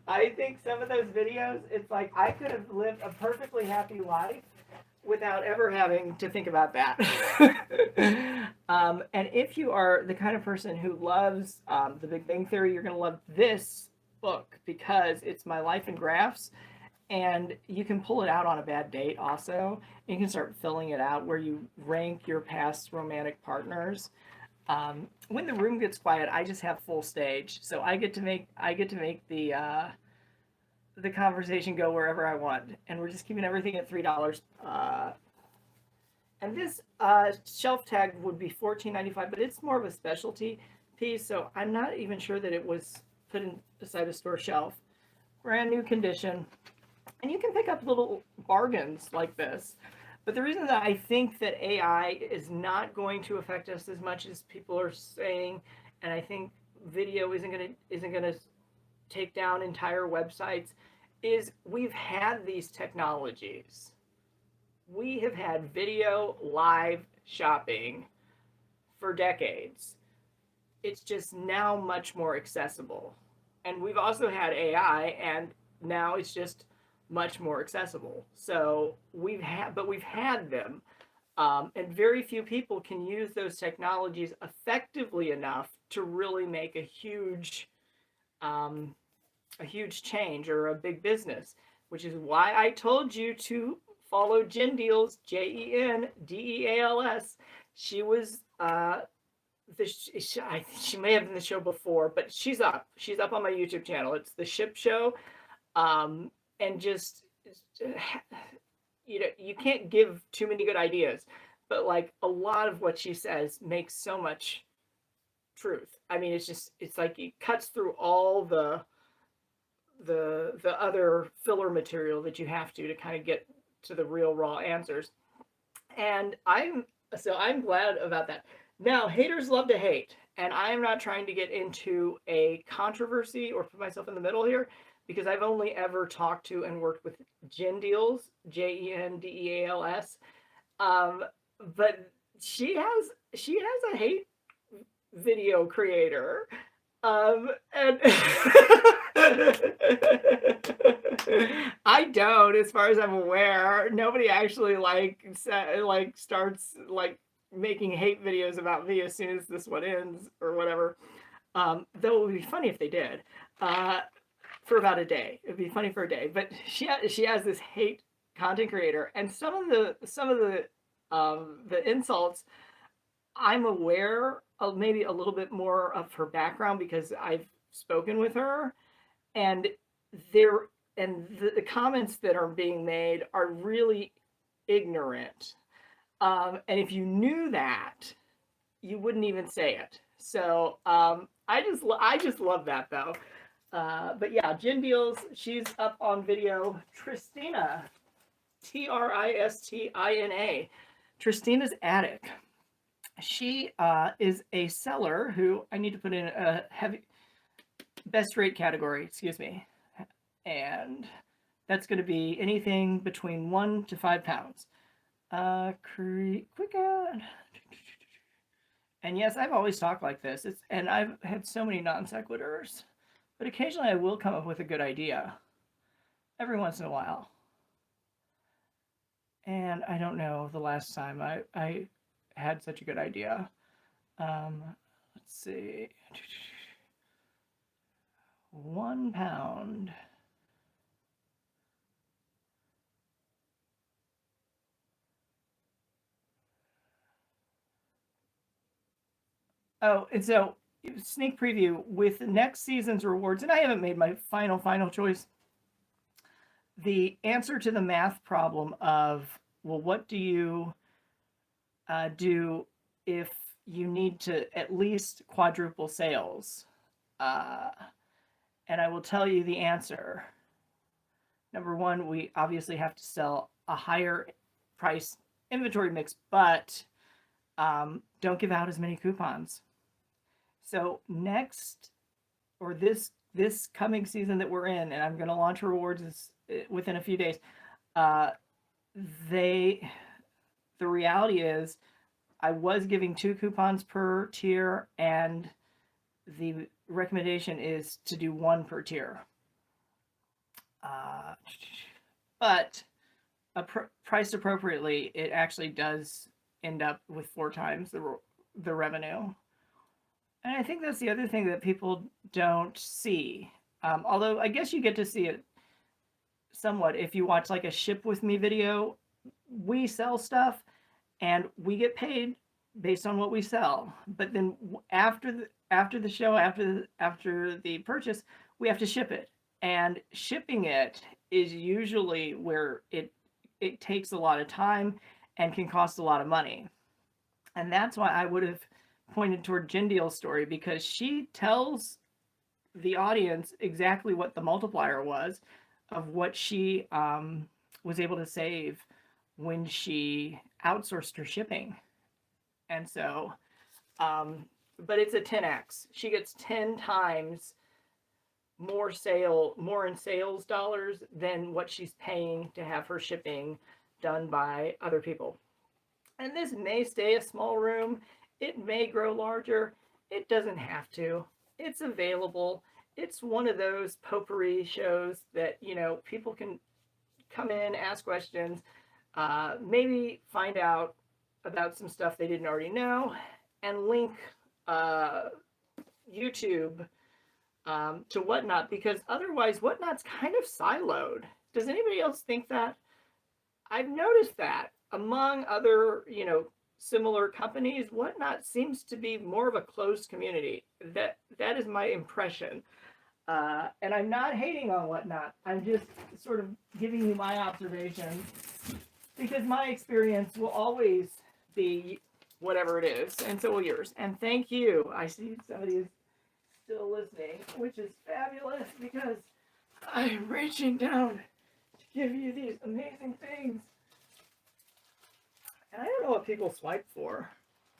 I think some of those videos, it's like I could have lived a perfectly happy life without ever having to think about that. And if you are the kind of person who loves The Big Bang Theory, you're going to love this book, because it's my life in graphs. And you can pull it out on a bad date also. You can start filling it out where you rank your past romantic partners. When the room gets quiet, I just have full stage, so I get to make the conversation go wherever I want, and we're just keeping everything at $3. And this shelf tag would be $14.95, but it's more of a specialty piece, so I'm not even sure that it was put in beside a store shelf. Brand new condition, and you can pick up little bargains like this. But the reason that I think that AI is not going to affect us as much as people are saying, and I think video isn't gonna take down entire websites, is we've had these technologies. We have had video live shopping for decades. It's just now much more accessible. And we've also had AI, and now it's just much more accessible. So we've had them, and very few people can use those technologies effectively enough to really make a huge change or a big business, which is why I told you to follow Jen Deals, Jendeals. She was she may have been the show before, but she's up. She's up on my YouTube channel. It's the Ship Show, and just you can't give too many good ideas, but like a lot of what she says makes so much truth. I mean, it's like it cuts through all the other filler material that you have to kind of get to the real raw answers. And I'm glad about that. Now, haters love to hate, and I am not trying to get into a controversy or put myself in the middle here, because I've only ever talked to and worked with Jen Deals, Jendeals. But she has a hate video creator, and I don't, as far as I'm aware. Nobody actually starts making hate videos about me as soon as this one ends or whatever. Though it would be funny if they did, for about a day. It'd be funny for a day. But she has this hate content creator, and some of the insults, I'm aware of maybe a little bit more of her background because I've spoken with her, and the comments that are being made are really ignorant. And if you knew that, you wouldn't even say it. So I just love that though. But yeah, Jen Deals, she's up on video. Tristina, Tristina, Tristina's Attic. She is a seller who I need to put in a heavy best rate category, excuse me. And that's going to be anything between 1 to 5 pounds. Quick ad. And yes, I've always talked like this. And I've had so many non sequiturs, but occasionally I will come up with a good idea every once in a while. And I don't know the last time I had such a good idea. Let's see. 1 pound. Oh, and so sneak preview with next season's rewards, and I haven't made my final choice. The answer to the math problem of, well, what do you do if you need to at least quadruple sales? And I will tell you the answer. Number one, we obviously have to sell a higher price inventory mix, but don't give out as many coupons. So next, or this coming season that we're in, and I'm going to launch rewards within a few days, the reality is I was giving 2 coupons per tier, and the recommendation is to do 1 per tier. But priced appropriately, it actually does end up with 4 times the revenue. And I think that's the other thing that people don't see. Although I guess you get to see it somewhat if you watch like a Ship With Me video. We sell stuff and we get paid based on what we sell. But then after the show, after the purchase, we have to ship it. And shipping it is usually where it takes a lot of time and can cost a lot of money. And that's why I would have pointed toward Jen Deal's story, because she tells the audience exactly what the multiplier was of what she was able to save when she outsourced her shipping. And so, but it's a 10x. She gets 10 times more in sales dollars than what she's paying to have her shipping done by other people. And this may stay a small room. It may grow larger. It doesn't have to. It's available. It's one of those potpourri shows that, people can come in, ask questions, maybe find out about some stuff they didn't already know, and link YouTube to Whatnot, because otherwise Whatnot's kind of siloed. Does anybody else think that? I've noticed that among other, similar companies, Whatnot seems to be more of a closed community. That is my impression. And I'm not hating on Whatnot. I'm just sort of giving you my observations, because my experience will always be whatever it is, and so will yours. And thank you. I see somebody is still listening, which is fabulous, because I'm reaching down to give you these amazing things. And I don't know what people swipe for,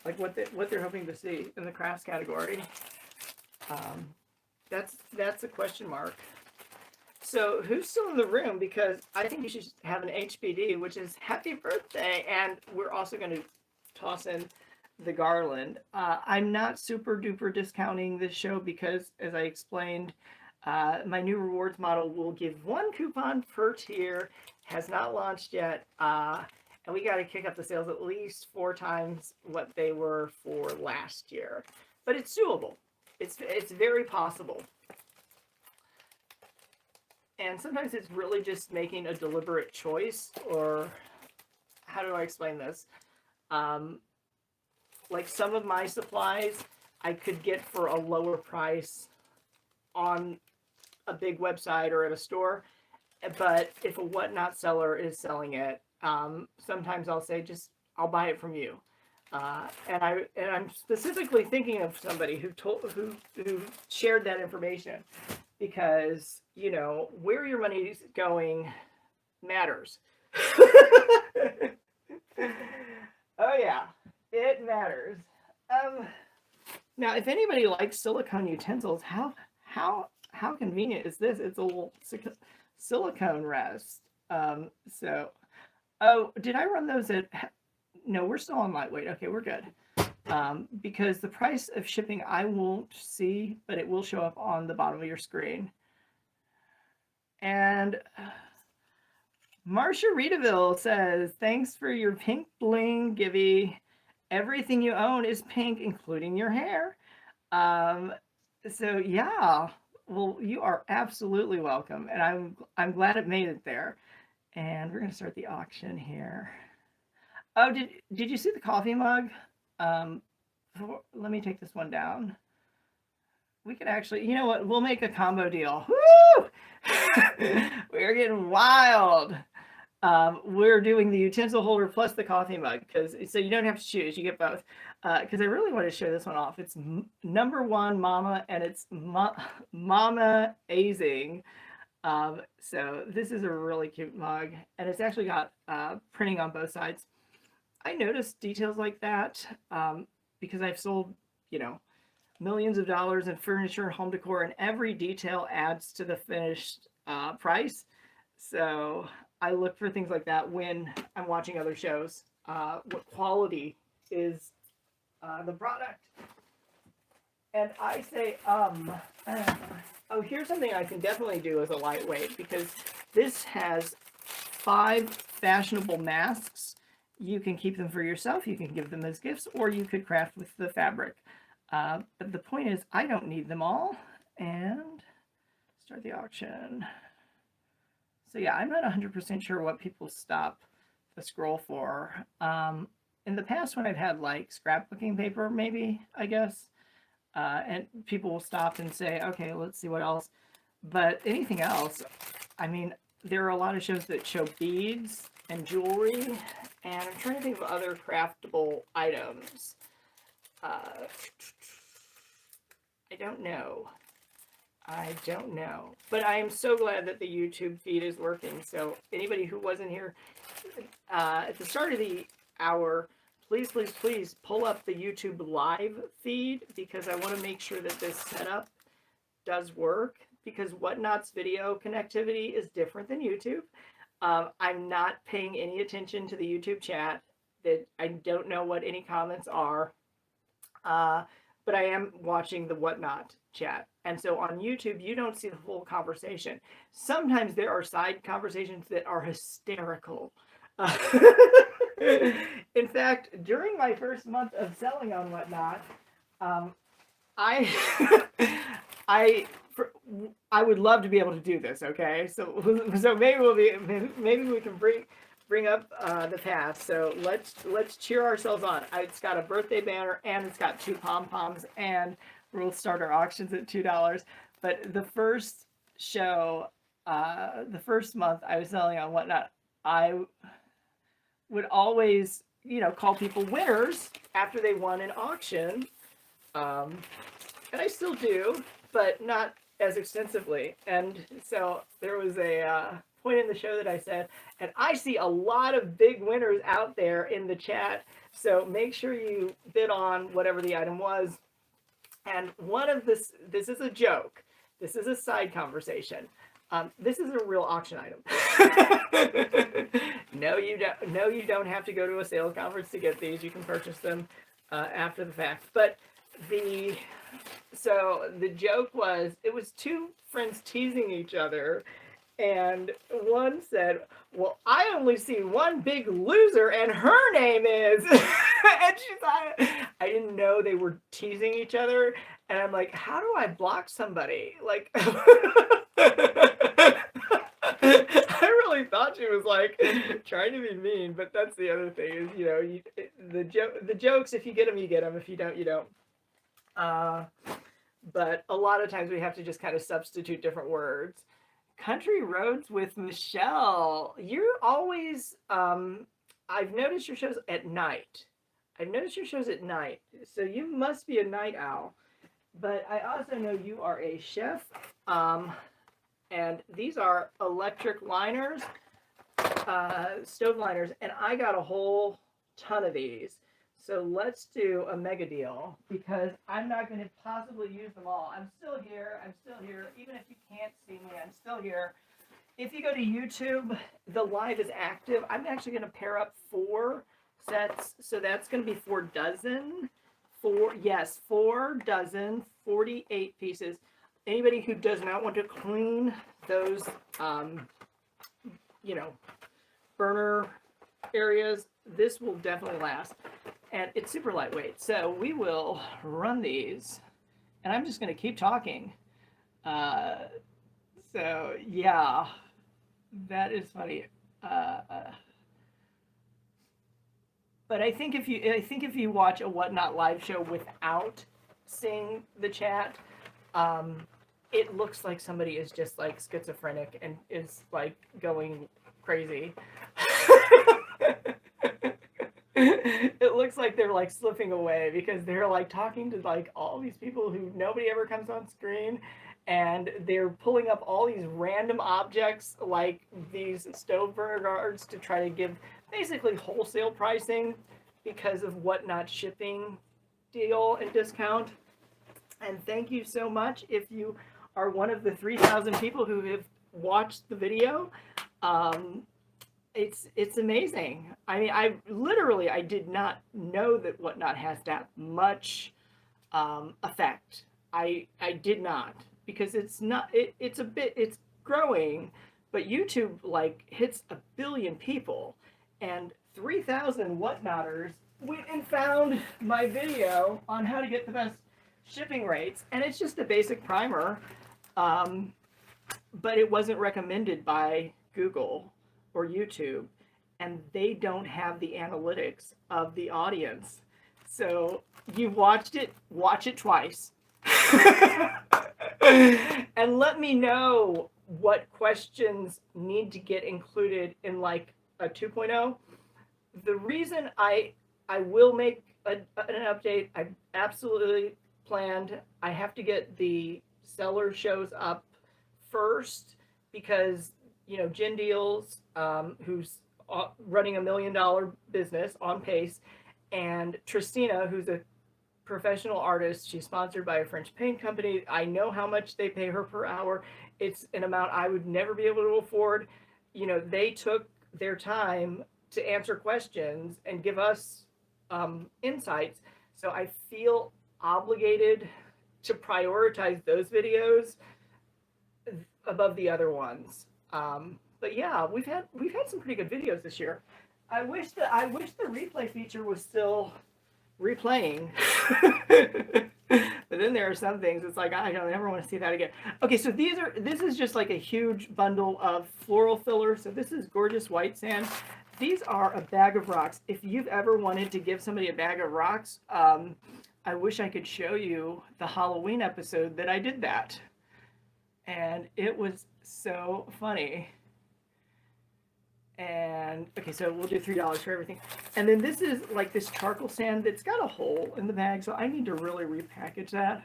like what they're hoping to see in the crafts category. That's a question mark. So who's still in the room? Because I think you should have an HBD, which is happy birthday, and we're also going to toss in the garland. I'm not super duper discounting this show because, as I explained, my new rewards model will give 1 coupon per tier. Has not launched yet, and we got to kick up the sales at least 4 times what they were for last year. But it's doable. It's very possible. And sometimes it's really just making a deliberate choice, or how do I explain this? Like some of my supplies I could get for a lower price on a big website or at a store. But if a Whatnot seller is selling it, sometimes I'll say, I'll buy it from you. And I'm specifically thinking of somebody who shared that information, because, where your money is going matters. Oh yeah, it matters. Now, if anybody likes silicone utensils, how convenient is this? It's a little silicone rest. Oh, did I run those at? No, we're still on lightweight. Okay, we're good. Because the price of shipping I won't see, but it will show up on the bottom of your screen. And Marcia Reedaville says, thanks for your pink bling, Gibby. Everything you own is pink, including your hair. So yeah, well, you are absolutely welcome. And I'm glad it made it there. And we're going to start the auction here. Oh, did you see the coffee mug? Let me take this one down. We could actually, you know what? We'll make a combo deal. Woo! We're getting wild. We're doing the utensil holder plus the coffee mug, so you don't have to choose. You get both. Because I really want to show this one off. It's number 1 Mama, and it's Mama Azing. So this is a really cute mug, and it's actually got printing on both sides. I noticed details like that because I've sold, millions of dollars in furniture and home decor, and every detail adds to the finished price. So I look for things like that when I'm watching other shows. What quality is the product? And I say, oh, here's something I can definitely do as a lightweight, because this has 5 fashionable masks. You can keep them for yourself, you can give them as gifts, or you could craft with the fabric. But the point is, I don't need them all. And start the auction. So yeah, I'm not 100% sure what people stop the scroll for. in the past when I've had like scrapbooking paper, maybe, I guess, and people will stop and say, okay, let's see what else. But anything else, I mean, there are a lot of shows that show beads and jewelry, and I'm trying to think of other craftable items. I don't know. I don't know. But I am so glad that the YouTube feed is working. So anybody who wasn't here at the start of the hour, please, please, please pull up the YouTube live feed, because I want to make sure that this setup does work, because Whatnot's video connectivity is different than YouTube. I'm not paying any attention to the YouTube chat. That I don't know what any comments are. But I am watching the Whatnot chat. And so on YouTube, you don't see the full conversation. Sometimes there are side conversations that are hysterical. In fact, during my first month of selling on Whatnot, I I would love to be able to do this. Okay, so maybe we can bring up the past. So let's cheer ourselves on. It's got a birthday banner, and it's got 2 pom-poms, and we'll start our auctions at $2. But the first show, the first month I was selling on Whatnot, I would always, call people winners after they won an auction. And I still do, but not as extensively. And so there was a point in the show that I said, and I see a lot of big winners out there in the chat, so make sure you bid on whatever the item was. And one of this is a joke. This is a side conversation. This is a real auction item. No, you don't have to go to a sales conference to get these. You can purchase them after the fact. But so the joke was, it was 2 friends teasing each other, and one said, well, I only see one big loser, and her name is, and she thought, I didn't know they were teasing each other, and I'm like, how do I block somebody? Like, I really thought she was like trying to be mean, but that's the other thing is, the jokes, if you get them, you get them. If you don't, you don't. But a lot of times we have to just kind of substitute different words. Country Roads with Michelle. You're always, I've noticed your shows at night. So you must be a night owl. But I also know you are a chef. And these are electric liners, stove liners. And I got a whole ton of these. So let's do a mega deal, because I'm not going to possibly use them all. I'm still here. Even if you can't see me, I'm still here. If you go to YouTube, the live is active. I'm actually going to pair up 4 sets. So that's going to be 4 dozen. 4 dozen, 48 pieces. Anybody who does not want to clean those, burner areas, this will definitely last. And it's super lightweight. So we will run these, and I'm just going to keep talking. So yeah, that is funny. But I think if you watch a Whatnot live show without seeing the chat, it looks like somebody is just like schizophrenic and is like going crazy. It looks like they're like slipping away, because they're like talking to like all these people who nobody ever comes on screen, and they're pulling up all these random objects like these stove burner guards to try to give basically wholesale pricing because of Whatnot shipping deal and discount. And thank you so much if you are one of the 3,000 people who have watched the video. It's amazing. I mean, I did not know that Whatnot has that much effect. I did not, because it's growing, but YouTube like hits 1 billion people, and 3,000 Whatnotters went and found my video on how to get the best shipping rates, and it's just a basic primer, but it wasn't recommended by Google or YouTube. and they don't have the analytics of the audience. So you watched it, watch it twice. And let me know what questions need to get included in like a 2.0. The reason I will make an update, I absolutely planned, I have to get the seller shows up first because, Jen Deals, who's running $1 million business on pace, and Tristina, who's a professional artist. She's sponsored by a French paint company. I know how much they pay her per hour. It's an amount I would never be able to afford. They took their time to answer questions and give us insights. So I feel obligated to prioritize those videos above the other ones. But yeah, we've had some pretty good videos this year. I wish the replay feature was still replaying. But then there are some things it's like I don't ever want to see that again. Okay, so this is just like a huge bundle of floral filler. So this is gorgeous white sand. These are a bag of rocks. If you've ever wanted to give somebody a bag of rocks, I wish I could show you the Halloween episode that I did that. And it was so funny. And okay, so we'll do $3 for everything. And then this is like this charcoal sand that's got a hole in the bag, so I need to really repackage that.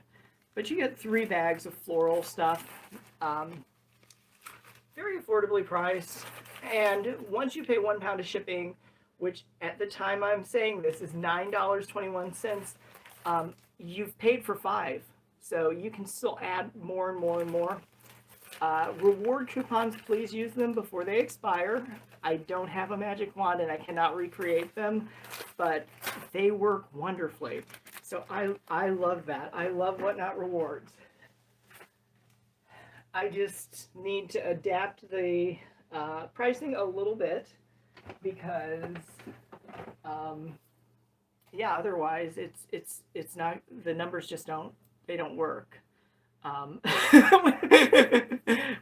But you get 3 bags of floral stuff, very affordably priced. And once you pay £1 of shipping, which at the time I'm saying this is $9.21, you've paid for 5. So you can still add more and more and more. Reward coupons, please use them before they expire. I don't have a magic wand and I cannot recreate them, but they work wonderfully. So I love that. I love Whatnot Rewards. I just need to adapt the pricing a little bit because, yeah, otherwise it's not, the numbers just don't work.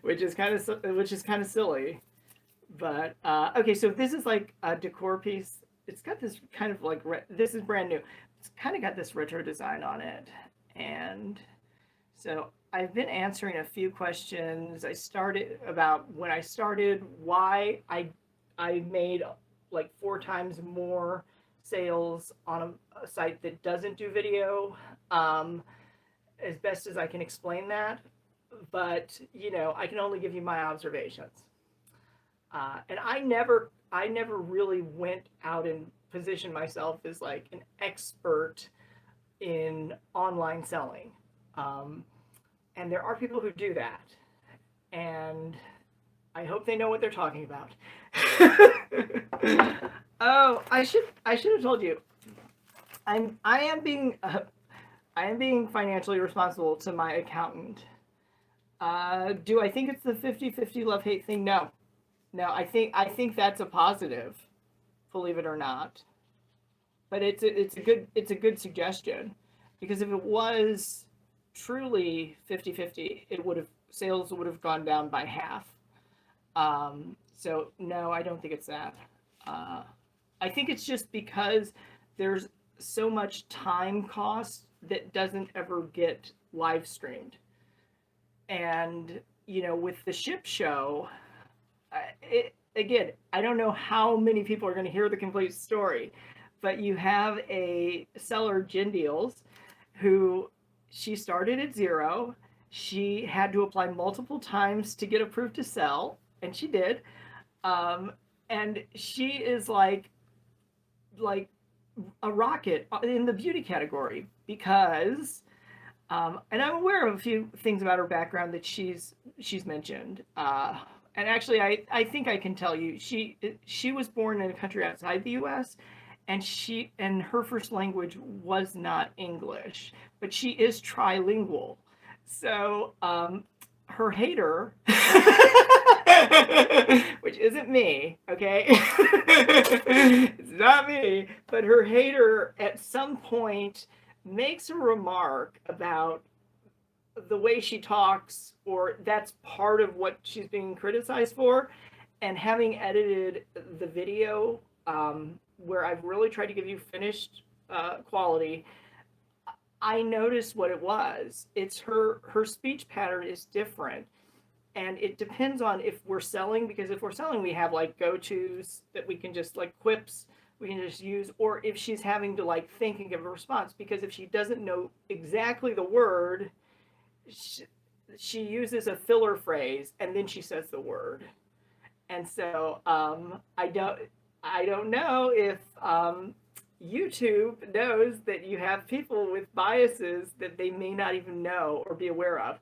Which is kind of silly, but okay. So this is like a decor piece. It's got this kind of like this is brand new. It's kind of got this retro design on it, and so I've been answering a few questions. I started about when I started, why I made like 4 times more sales on a site that doesn't do video. As best as I can explain that, but I can only give you my observations. And I never really went out and positioned myself as like an expert in online selling. And there are people who do that, and I hope they know what they're talking about. Oh, I should have told you. I am being financially responsible to my accountant. Do I think it's the 50-50 love-hate thing? No, I think that's a positive, believe it or not. But it's a good suggestion, because if it was truly 50-50, sales would have gone down by half. So no, I don't think it's that. I think it's just because there's so much time cost that doesn't ever get live streamed. And, with the ship show, again, I don't know how many people are going to hear the complete story, but you have a seller, Jen Deals, who she started at 0. She had to apply multiple times to get approved to sell, and she did. And she is like a rocket in the beauty category because, and I'm aware of a few things about her background that she's mentioned. And actually, I think I can tell you, she was born in a country outside the U.S., and her first language was not English, but she is trilingual. So her hater, which isn't me, okay? It's not me, but her hater at some point makes a remark about the way she talks, or that's part of what she's being criticized for. And having edited the video, where I've really tried to give you finished quality, I noticed what it was. It's her speech pattern is different, and it depends on if we're selling, because if we're selling, we have like go-tos that we can just like quips we can just use, or if she's having to like think and give a response, because if she doesn't know exactly the word, she uses a filler phrase and then she says the word. And so I don't know if YouTube knows that you have people with biases that they may not even know or be aware of.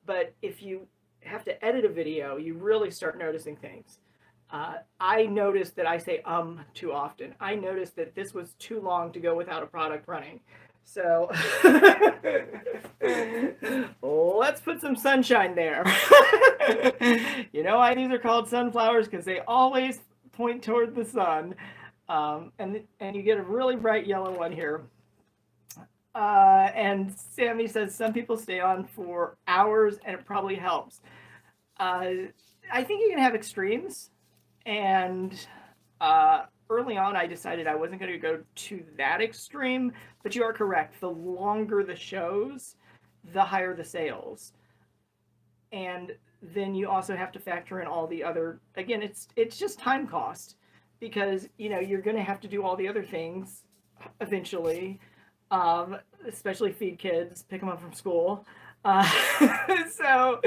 But if you have to edit a video, you really start noticing things. I noticed that I say too often. I noticed that this was too long to go without a product running. So let's put some sunshine there. You know why these are called sunflowers? Because they always point toward the sun. And you get a really bright yellow one here. And Sammy says some people stay on for hours and it probably helps. I think you can have extremes. And early on, I decided I wasn't going to go to that extreme, but you are correct. The longer the shows, the higher the sales. And then you also have to factor in all the other, again, it's just time cost, because, you know, you're going to have to do all the other things eventually, especially feed kids, pick them up from school. So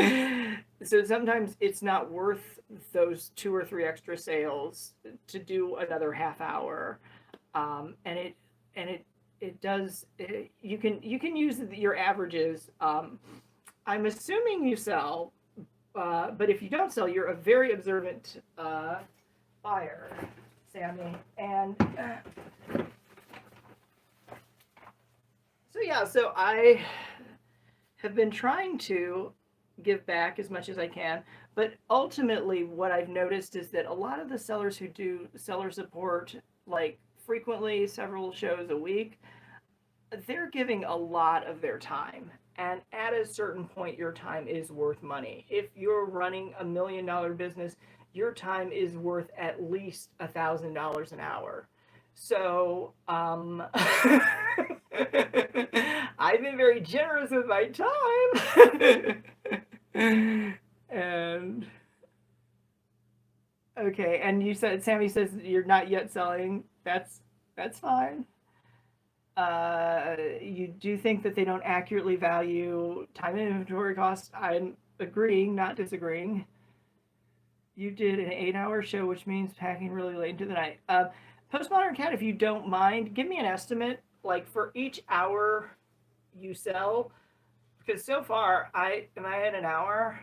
sometimes it's not worth those 2 or 3 extra sales to do another half hour, and it does. You can use your averages. I'm assuming you sell, but if you don't sell, you're a very observant buyer, Sammy. And so yeah, so I have been trying to give back as much as I can, but ultimately what I've noticed is that a lot of the sellers who do seller support, like frequently several shows a week, they're giving a lot of their time. And at a certain point, your time is worth money. If you're running $1 million business, your time is worth at least $1,000 an hour. So I've been very generous with my time. And okay, and you said, Sammy says you're not yet selling. That's fine. You do think that they don't accurately value time and inventory costs. I'm agreeing, not disagreeing. You did an 8-hour show, which means packing really late into the night. Postmodern Cat, if you don't mind, give me an estimate, like for each hour you sell, because so far am I at an hour?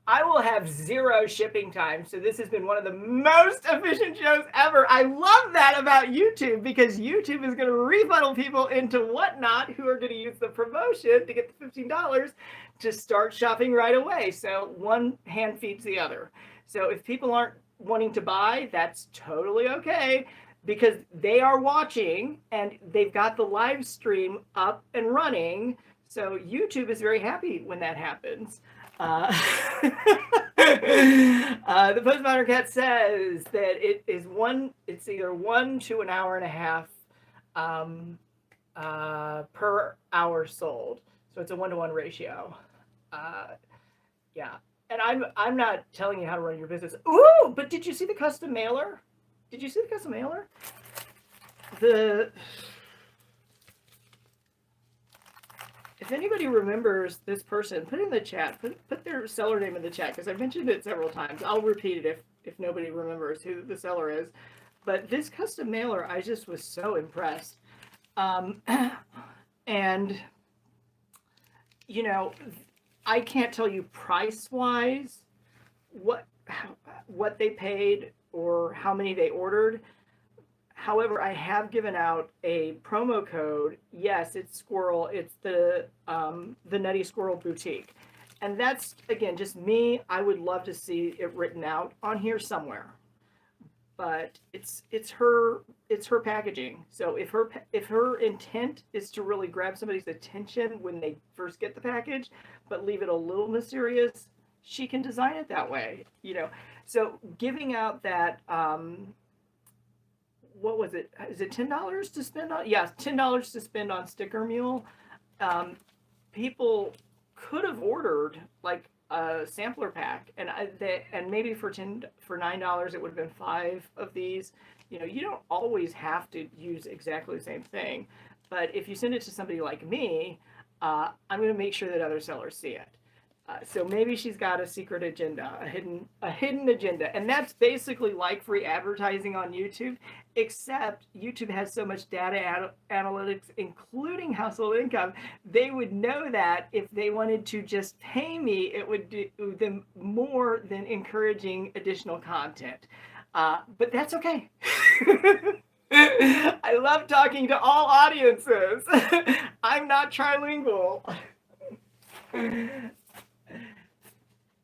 I will have 0 shipping time. So this has been one of the most efficient shows ever. I love that about YouTube, because YouTube is going to refunnel people into Whatnot who are going to use the promotion to get the $15 to start shopping right away. So one hand feeds the other. So if people aren't wanting to buy, that's totally okay, because they are watching and they've got the live stream up and running. So YouTube is very happy when that happens. The Postmodern Cat says that it's either 1 to an hour and a half per hour sold. So it's a 1-to-1 ratio. Yeah. And I'm not telling you how to run your business. Ooh, but did you see the custom mailer? Did you see the custom mailer? If anybody remembers this person, put it in the chat. Put their seller name in the chat, because I've mentioned it several times. I'll repeat it if nobody remembers who the seller is. But this custom mailer, I just was so impressed. And, you know, I can't tell you price-wise what they paid or how many they ordered. However, I have given out a promo code. Yes, it's Squirrel. It's the Nutty Squirrel Boutique. And that's, again, just me. I would love to see it written out on here somewhere. But it's her packaging. So if her intent is to really grab somebody's attention when they first get the package, but leave it a little mysterious, she can design it that way, So giving out that, what was it? Is it $10 to spend on? Yes, $10 to spend on Sticker Mule. Um, People could have ordered like a sampler pack, and maybe for $9 it would have been 5 of these. You don't always have to use exactly the same thing, but if you send it to somebody like me, I'm going to make sure that other sellers see it. So maybe she's got a secret agenda, a hidden agenda, and that's basically like free advertising on YouTube, except YouTube has so much data analytics, including household income. They would know that if they wanted to just pay me, it would do them more than encouraging additional content. But that's okay. I love talking to all audiences. I'm not trilingual.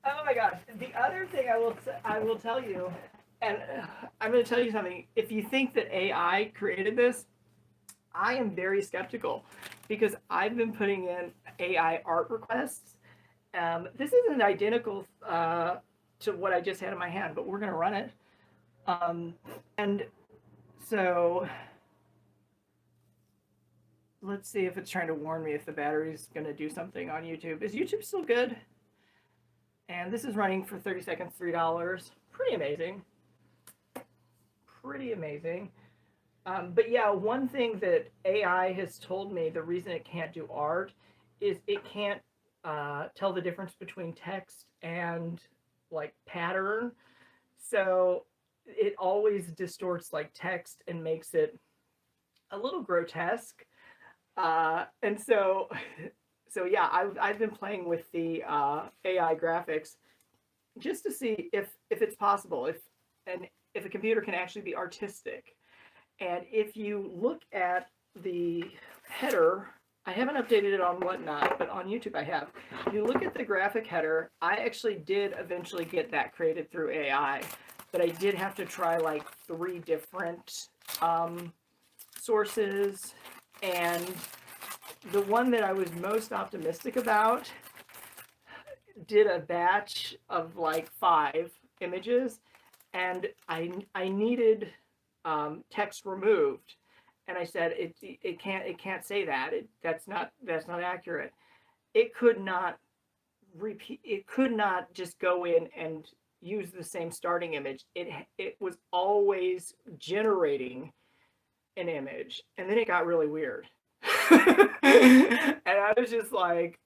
Oh my gosh! The other thing I will tell you, and I'm going to tell you something. If you think that AI created this, I am very skeptical, because I've been putting in AI art requests. This isn't identical to what I just had in my hand, but we're going to run it. And so let's see if it's trying to warn me if the battery's going to do something on YouTube. Is YouTube still good? And this is running for 30 seconds, $3. Pretty amazing. Pretty amazing. But yeah, one thing that AI has told me, the reason it can't do art is it can't tell the difference between text and like pattern. So it always distorts like text and makes it a little grotesque. And so yeah, I've been playing with the AI graphics just to see if it's possible, if a computer can actually be artistic. And if you look at the header, I haven't updated it on Whatnot, but on YouTube I have. If you look at the graphic header, I actually did eventually get that created through AI, but I did have to try like 3 different sources, and the one that I was most optimistic about did a batch of like 5 images, and I needed text removed, and I said it can't say that. That's not accurate. It could not repeat. It could not just go in and use the same starting image. It was always generating an image, and then it got really weird. And I was just like,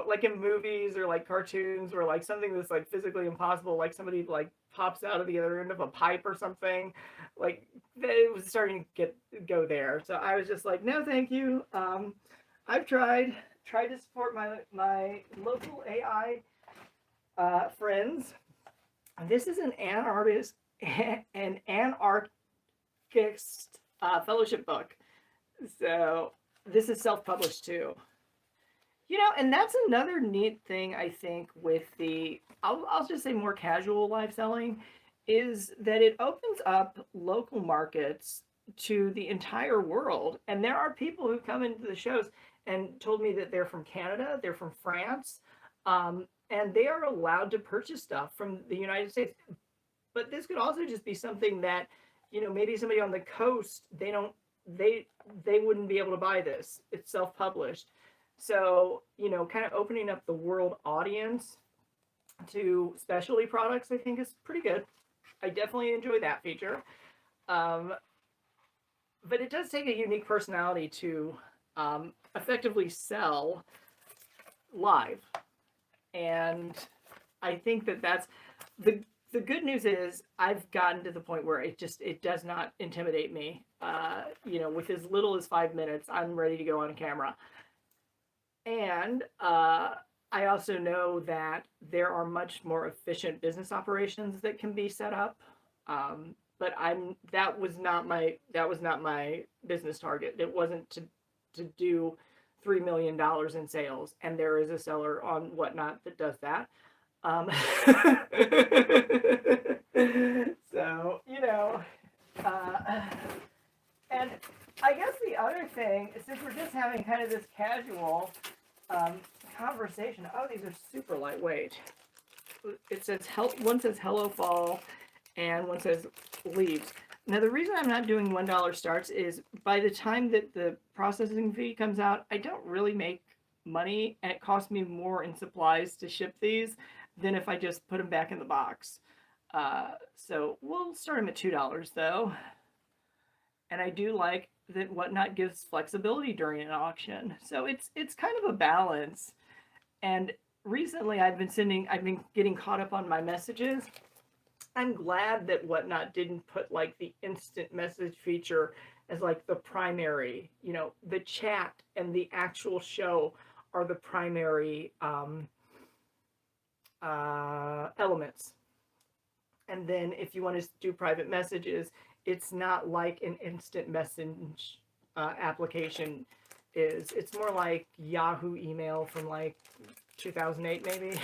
like in movies or like cartoons or like something that's like physically impossible, like somebody like pops out of the other end of a pipe or something, like it was starting to go there. So I was just like, no, thank you. I've tried to support my local AI friends. This is an anarchist fellowship book. So this is self-published too. And that's another neat thing I think with the, I'll just say more casual live selling, is that it opens up local markets to the entire world. And there are people who come into the shows and told me that they're from Canada, they're from France, and they are allowed to purchase stuff from the United States. But this could also just be something that, maybe somebody on the coast, they wouldn't be able to buy this. It's self-published. So, kind of opening up the world audience to specialty products, I think is pretty good. I definitely enjoy that feature. But it does take a unique personality to effectively sell live. And I think that's the good news is I've gotten to the point where it does not intimidate me. With as little as 5 minutes, I'm ready to go on camera. And I also know that there are much more efficient business operations that can be set up. But that was not my business target. It wasn't to do $3 million in sales, and there is a seller on Whatnot that does that. So, and I guess the other thing, since we're just having kind of this casual conversation, oh, these are super lightweight. it says one says hello fall and one says leaves. Now the reason I'm not doing $1 starts is by the time that the processing fee comes out, I don't really make money, and it costs me more in supplies to ship these than if I just put them back in the box. So we'll start them at $2 though. And I do like that Whatnot gives flexibility during an auction. So it's kind of a balance. And recently I've been getting caught up on my messages. I'm glad that Whatnot didn't put like the instant message feature as like the primary, the chat and the actual show are the primary elements. And then if you want to do private messages, it's not like an instant message application is. It's more like Yahoo email from like 2008 maybe.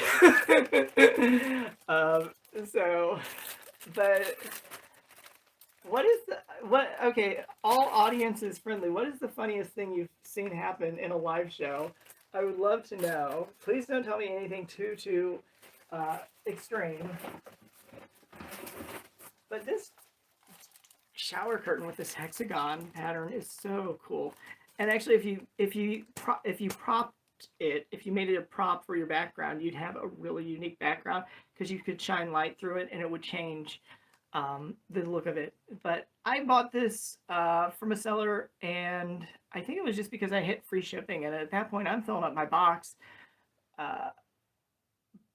So, but okay, all audiences friendly. What is the funniest thing you've seen happen in a live show? I would love to know. Please don't tell me anything too extreme. But this shower curtain with this hexagon pattern is so cool. And actually, if you propped it, if you made it a prop for your background, you'd have a really unique background because you could shine light through it and it would change the look of it. But I bought this from a seller, and I think it was just because I hit free shipping, and at that point I'm filling up my box.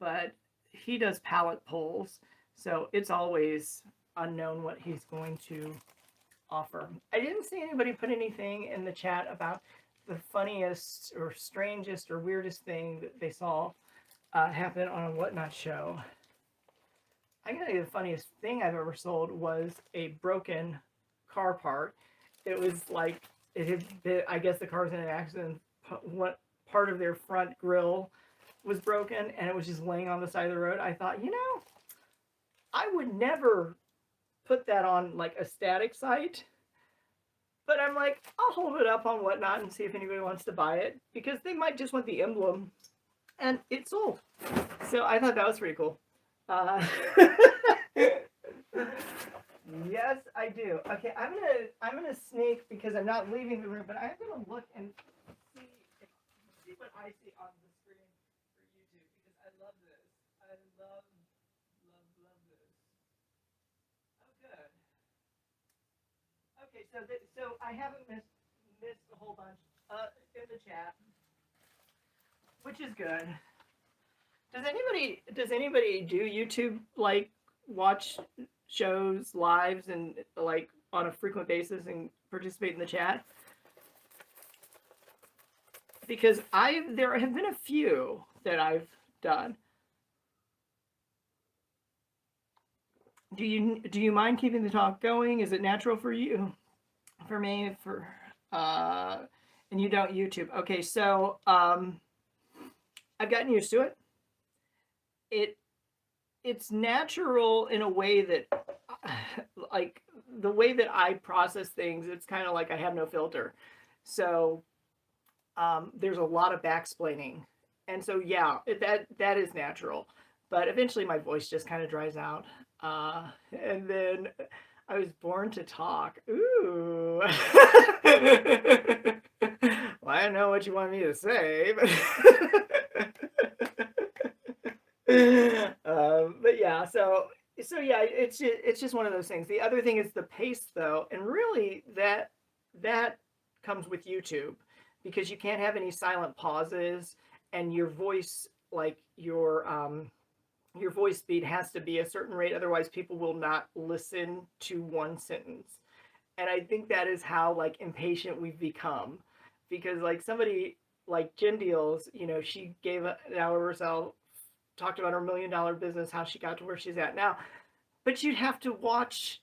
But he does pallet pulls, so it's always unknown what he's going to offer. I didn't see anybody put anything in the chat about the funniest or strangest or weirdest thing that they saw happen on a Whatnot show. I gotta say, the funniest thing I've ever sold was a broken car part. It was like, I guess the car was in an accident. What part of their front grille was broken, and it was just laying on the side of the road. I thought, I would never put that on like a static site, but I'm like, I'll hold it up on Whatnot and see if anybody wants to buy it, because they might just want the emblem, and it sold. So I thought that was pretty cool. Yes, I do. Okay, I'm gonna sneak because I'm not leaving the room, but I'm gonna look and see what I see on the screen for YouTube, because I love this. I love this. Oh, good. Okay, so I haven't missed a whole bunch in the chat, which is good. Does anybody do YouTube, like watch shows lives and like on a frequent basis and participate in the chat? Because there have been a few that I've done. Do you mind keeping the talk going? Is it natural for you? For me, and you don't YouTube. Okay, so I've gotten used to it. It's natural in a way that, like, the way that I process things, it's kind of like I have no filter. So there's a lot of backsplaining, and so yeah, that is natural. But eventually my voice just kind of dries out, and then I was born to talk. Ooh. Well, I don't know what you want me to say, but but yeah, so yeah, it's just one of those things. The other thing is the pace, though, and really that comes with YouTube, because you can't have any silent pauses, and your voice, like your voice speed has to be a certain rate, otherwise people will not listen to one sentence. And I think that is how like impatient we've become, because like somebody like Jen Deals, she gave an hour herself, talked about her $1 million business, how she got to where she's at now. But you'd have to watch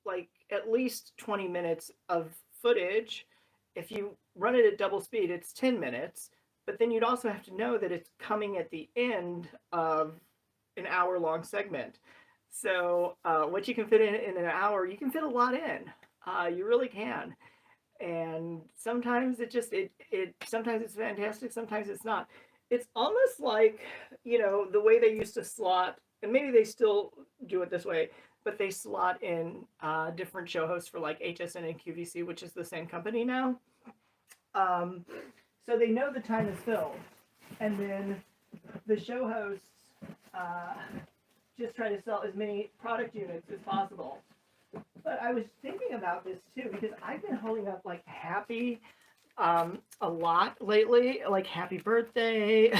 like at least 20 minutes of footage. If you run it at double speed, it's 10 minutes. But then you'd also have to know that it's coming at the end of an hour-long segment. So what you can fit in an hour, you can fit a lot in. You really can. And sometimes sometimes it's fantastic, sometimes it's not. it's almost like, the way they used to slot, and maybe they still do it this way, but they slot in different show hosts for like HSN and QVC, which is the same company now. Um, so they know the time is filled, and then the show hosts uh, just try to sell as many product units as possible. But I was thinking about this too because I've been holding up like happy a lot lately, like happy birthday.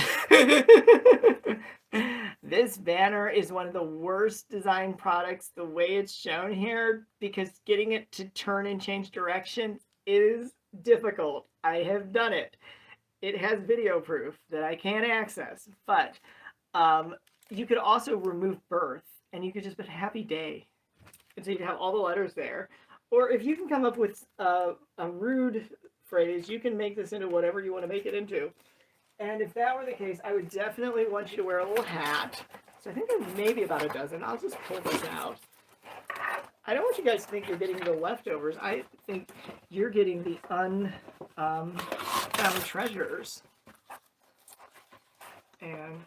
This banner is one of the worst design products the way it's shown here because getting it to turn and change direction is difficult. I have done it. It has video proof that I can't access, but you could also remove birth and you could just put happy day. And so you have all the letters there. Or if you can come up with a rude phrase, you can make this into whatever you want to make it into. And if that were the case, I would definitely want you to wear a little hat. So I think there's maybe about a dozen. I'll just pull this out. I don't want you guys to think you're getting the leftovers. I think you're getting the unfound treasures. And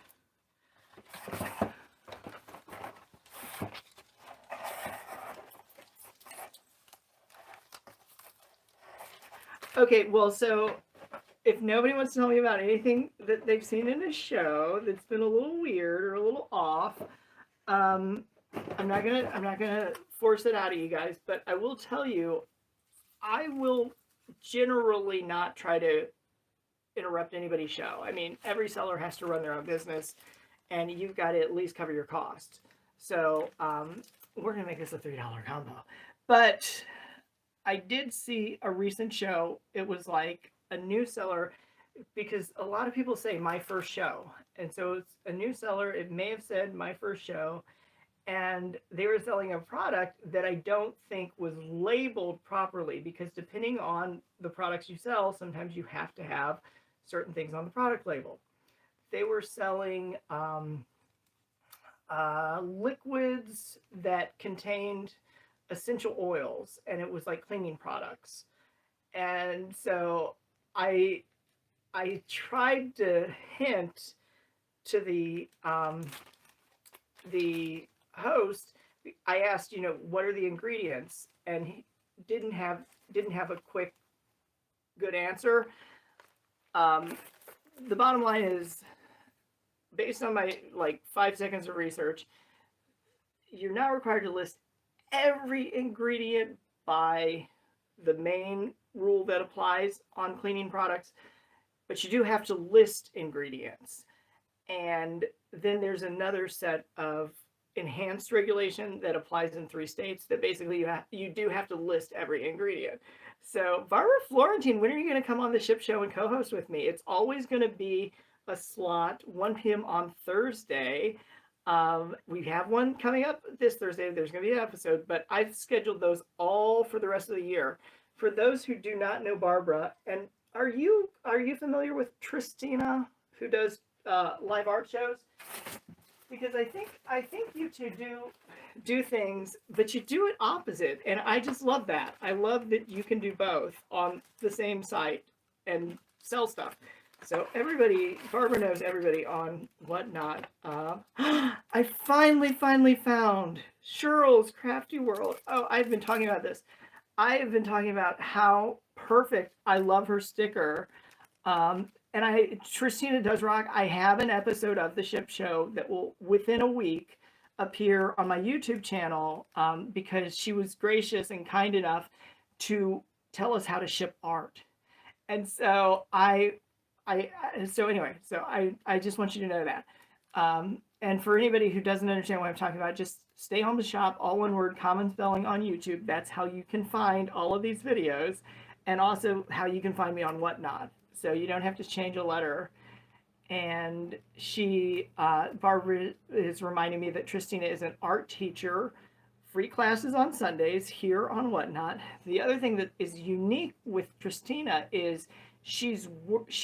okay, well, so if nobody wants to tell me about anything that they've seen in a show that's been a little weird or a little off, I'm not gonna force it out of you guys, but I will tell you, I will generally not try to interrupt anybody's show. I mean, every seller has to run their own business, and you've got to at least cover your costs. So we're gonna make this a $3 combo, but I did see a recent show. It was like a new seller because a lot of people say my first show. And so it's a new seller. It may have said my first show. And they were selling a product that I don't think was labeled properly because depending on the products you sell, sometimes you have to have certain things on the product label. They were selling liquids that contained essential oils, and it was like cleaning products. And so I tried to hint to the host. I asked, what are the ingredients, and he didn't have a quick good answer. The bottom line is, based on my 5 seconds of research, you're not required to list every ingredient by the main rule that applies on cleaning products, but you do have to list ingredients. And then there's another set of enhanced regulation that applies in 3 states that basically you do have to list every ingredient. So Barbara Florentine, when are you going to come on the Ship Show and co-host with me? It's always going to be a slot 1 p.m. on Thursday. We have one coming up this Thursday. There's going to be an episode, but I've scheduled those all for the rest of the year. For those who do not know Barbara, and are you familiar with Tristina, who does live art shows? Because I think you two do things, but you do it opposite, and I just love that. I love that you can do both on the same site and sell stuff. So everybody, Barbara knows everybody on Whatnot. I finally found Cheryl's Crafty World. Oh, I've been talking about this. I have been talking about how perfect I love her sticker. And Tristina Does Rock, I have an episode of the Ship Show that will, within a week, appear on my YouTube channel because she was gracious and kind enough to tell us how to ship art. And so I just want you to know that. And for anybody who doesn't understand what I'm talking about, just stay home to shop, all one word, common spelling on YouTube. That's how you can find all of these videos, and also how you can find me on Whatnot. So you don't have to change a letter. And Barbara is reminding me that Tristina is an art teacher, free classes on Sundays here on Whatnot. The other thing that is unique with Tristina is she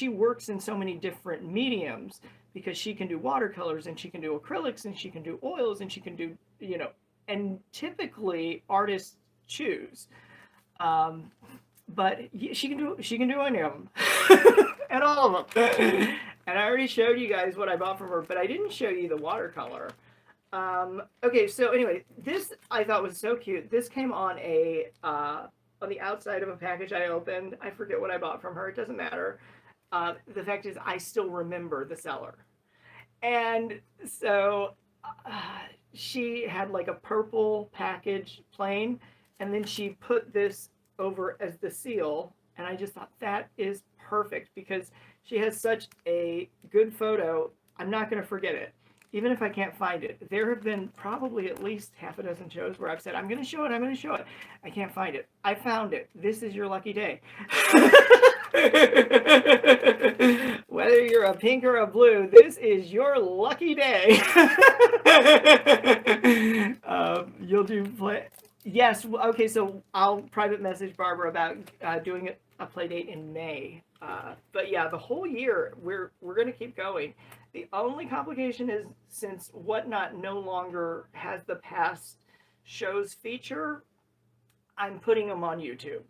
works in so many different mediums because she can do watercolors and she can do acrylics and she can do oils and she can do, and typically artists choose. But she can do any of them and all of them. And I already showed you guys what I bought from her, but I didn't show you the watercolor. Okay, so anyway, this I thought was so cute. This came on on the outside of a package I opened. I forget what I bought from her. It doesn't matter. The fact is, I still remember the seller. And so she had like a purple package plain, and then she put this over as the seal. And I just thought that is perfect because she has such a good photo. I'm not going to forget it, even if I can't find it. There have been probably at least half a dozen shows where I've said, I'm going to show it, I'm going to show it. I can't find it. I found it. This is your lucky day. Whether you're a pink or a blue, this is your lucky day. You'll do play. Yes. Okay. So I'll private message Barbara about doing a play date in May. But yeah, the whole year we're going to keep going. The only complication is since Whatnot no longer has the past shows feature, I'm putting them on YouTube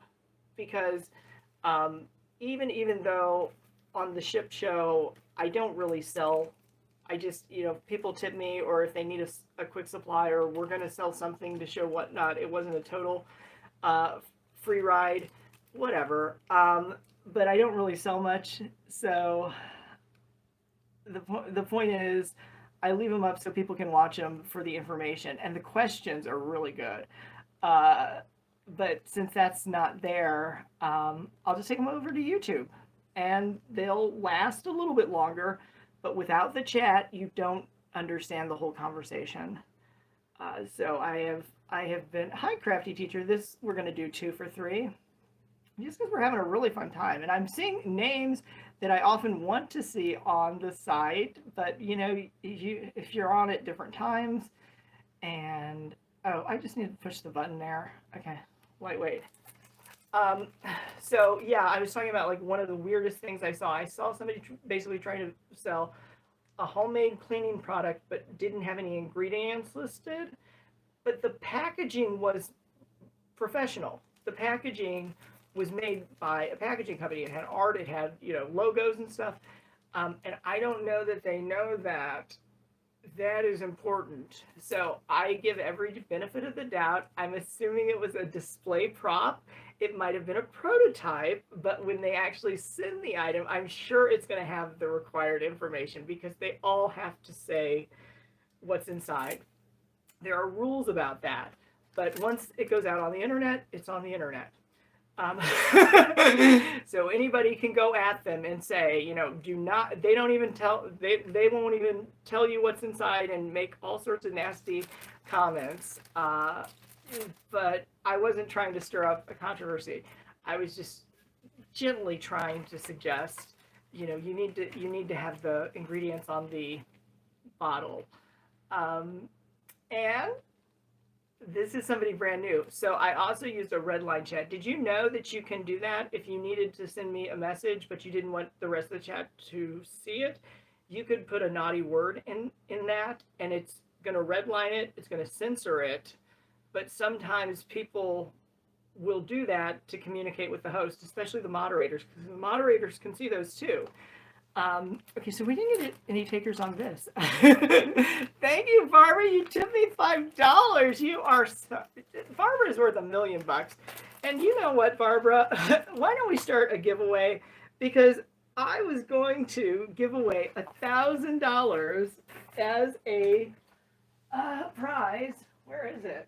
because even though on the ship show I don't really sell, I just, people tip me, or if they need a quick supply, or we're going to sell something to show Whatnot. It wasn't a total free ride, whatever. But I don't really sell much, so the point is I leave them up so people can watch them for the information, and the questions are really good. But since that's not there, I'll just take them over to YouTube, and they'll last a little bit longer, but without the chat, you don't understand the whole conversation. So I have been, hi Crafty Teacher, this, we're going to do 2 for 3. Just because we're having a really fun time, and I'm seeing names that I often want to see on the site, but if you're on at different times, and oh, I just need to push the button there. Okay, lightweight. So yeah, I was talking about like one of the weirdest things I saw somebody basically trying to sell a homemade cleaning product, but didn't have any ingredients listed, but the packaging was professional. The packaging was made by a packaging company. It had art, it had, logos and stuff. And I don't know that they know that that is important. So I give every benefit of the doubt. I'm assuming it was a display prop. It might have been a prototype, but when they actually send the item, I'm sure it's going to have the required information because they all have to say what's inside. There are rules about that. But once it goes out on the internet, it's on the internet. So anybody can go at them and say, they won't even tell you what's inside and make all sorts of nasty comments. But I wasn't trying to stir up a controversy. I was just gently trying to suggest, you need to have the ingredients on the bottle. And this is somebody brand new. So I also used a red line chat. Did you know that you can do that if you needed to send me a message, but you didn't want the rest of the chat to see it? You could put a naughty word in that, and it's going to redline it. It's going to censor it. But sometimes people will do that to communicate with the host, especially the moderators, because the moderators can see those too. Okay, so we didn't get any takers on this. Thank you, Barbara. You tipped me $5. You are Barbara is worth $1 million. And you know what, Barbara? Why don't we start a giveaway? Because I was going to give away $1,000 as a prize. Where is it?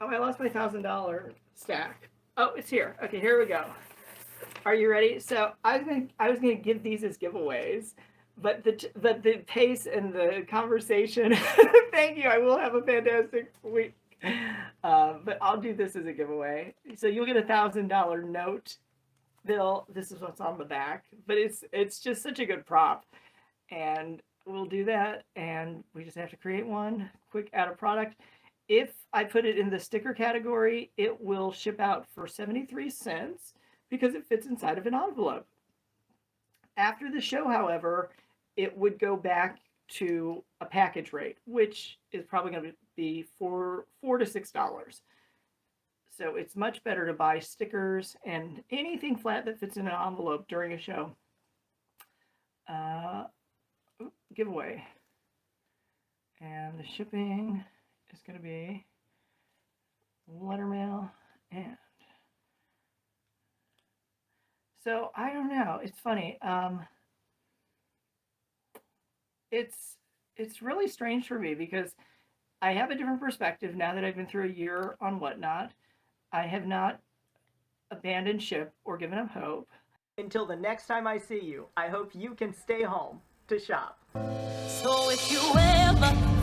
Oh, I lost my $1,000 stack. Oh, it's here. Okay, here we go. Are you ready? So I was gonna give these as giveaways, but the pace and the conversation. Thank you. I will have a fantastic week. But I'll do this as a giveaway. So you'll get $1,000 note bill. This is what's on the back, but it's just such a good prop, and we'll do that. And we just have to create one. Quick add a product. If I put it in the sticker category, it will ship out for 73 cents. Because it fits inside of an envelope. After the show, however, it would go back to a package rate, which is probably going to be $4 to $6. So it's much better to buy stickers and anything flat that fits in an envelope during a show. giveaway. And the shipping is going to be letter mail. And so I don't know. It's funny. It's really strange for me because I have a different perspective now that I've been through a year on Whatnot. I have not abandoned ship or given up hope. Until the next time I see you, I hope you can stay home to shop. So if you ever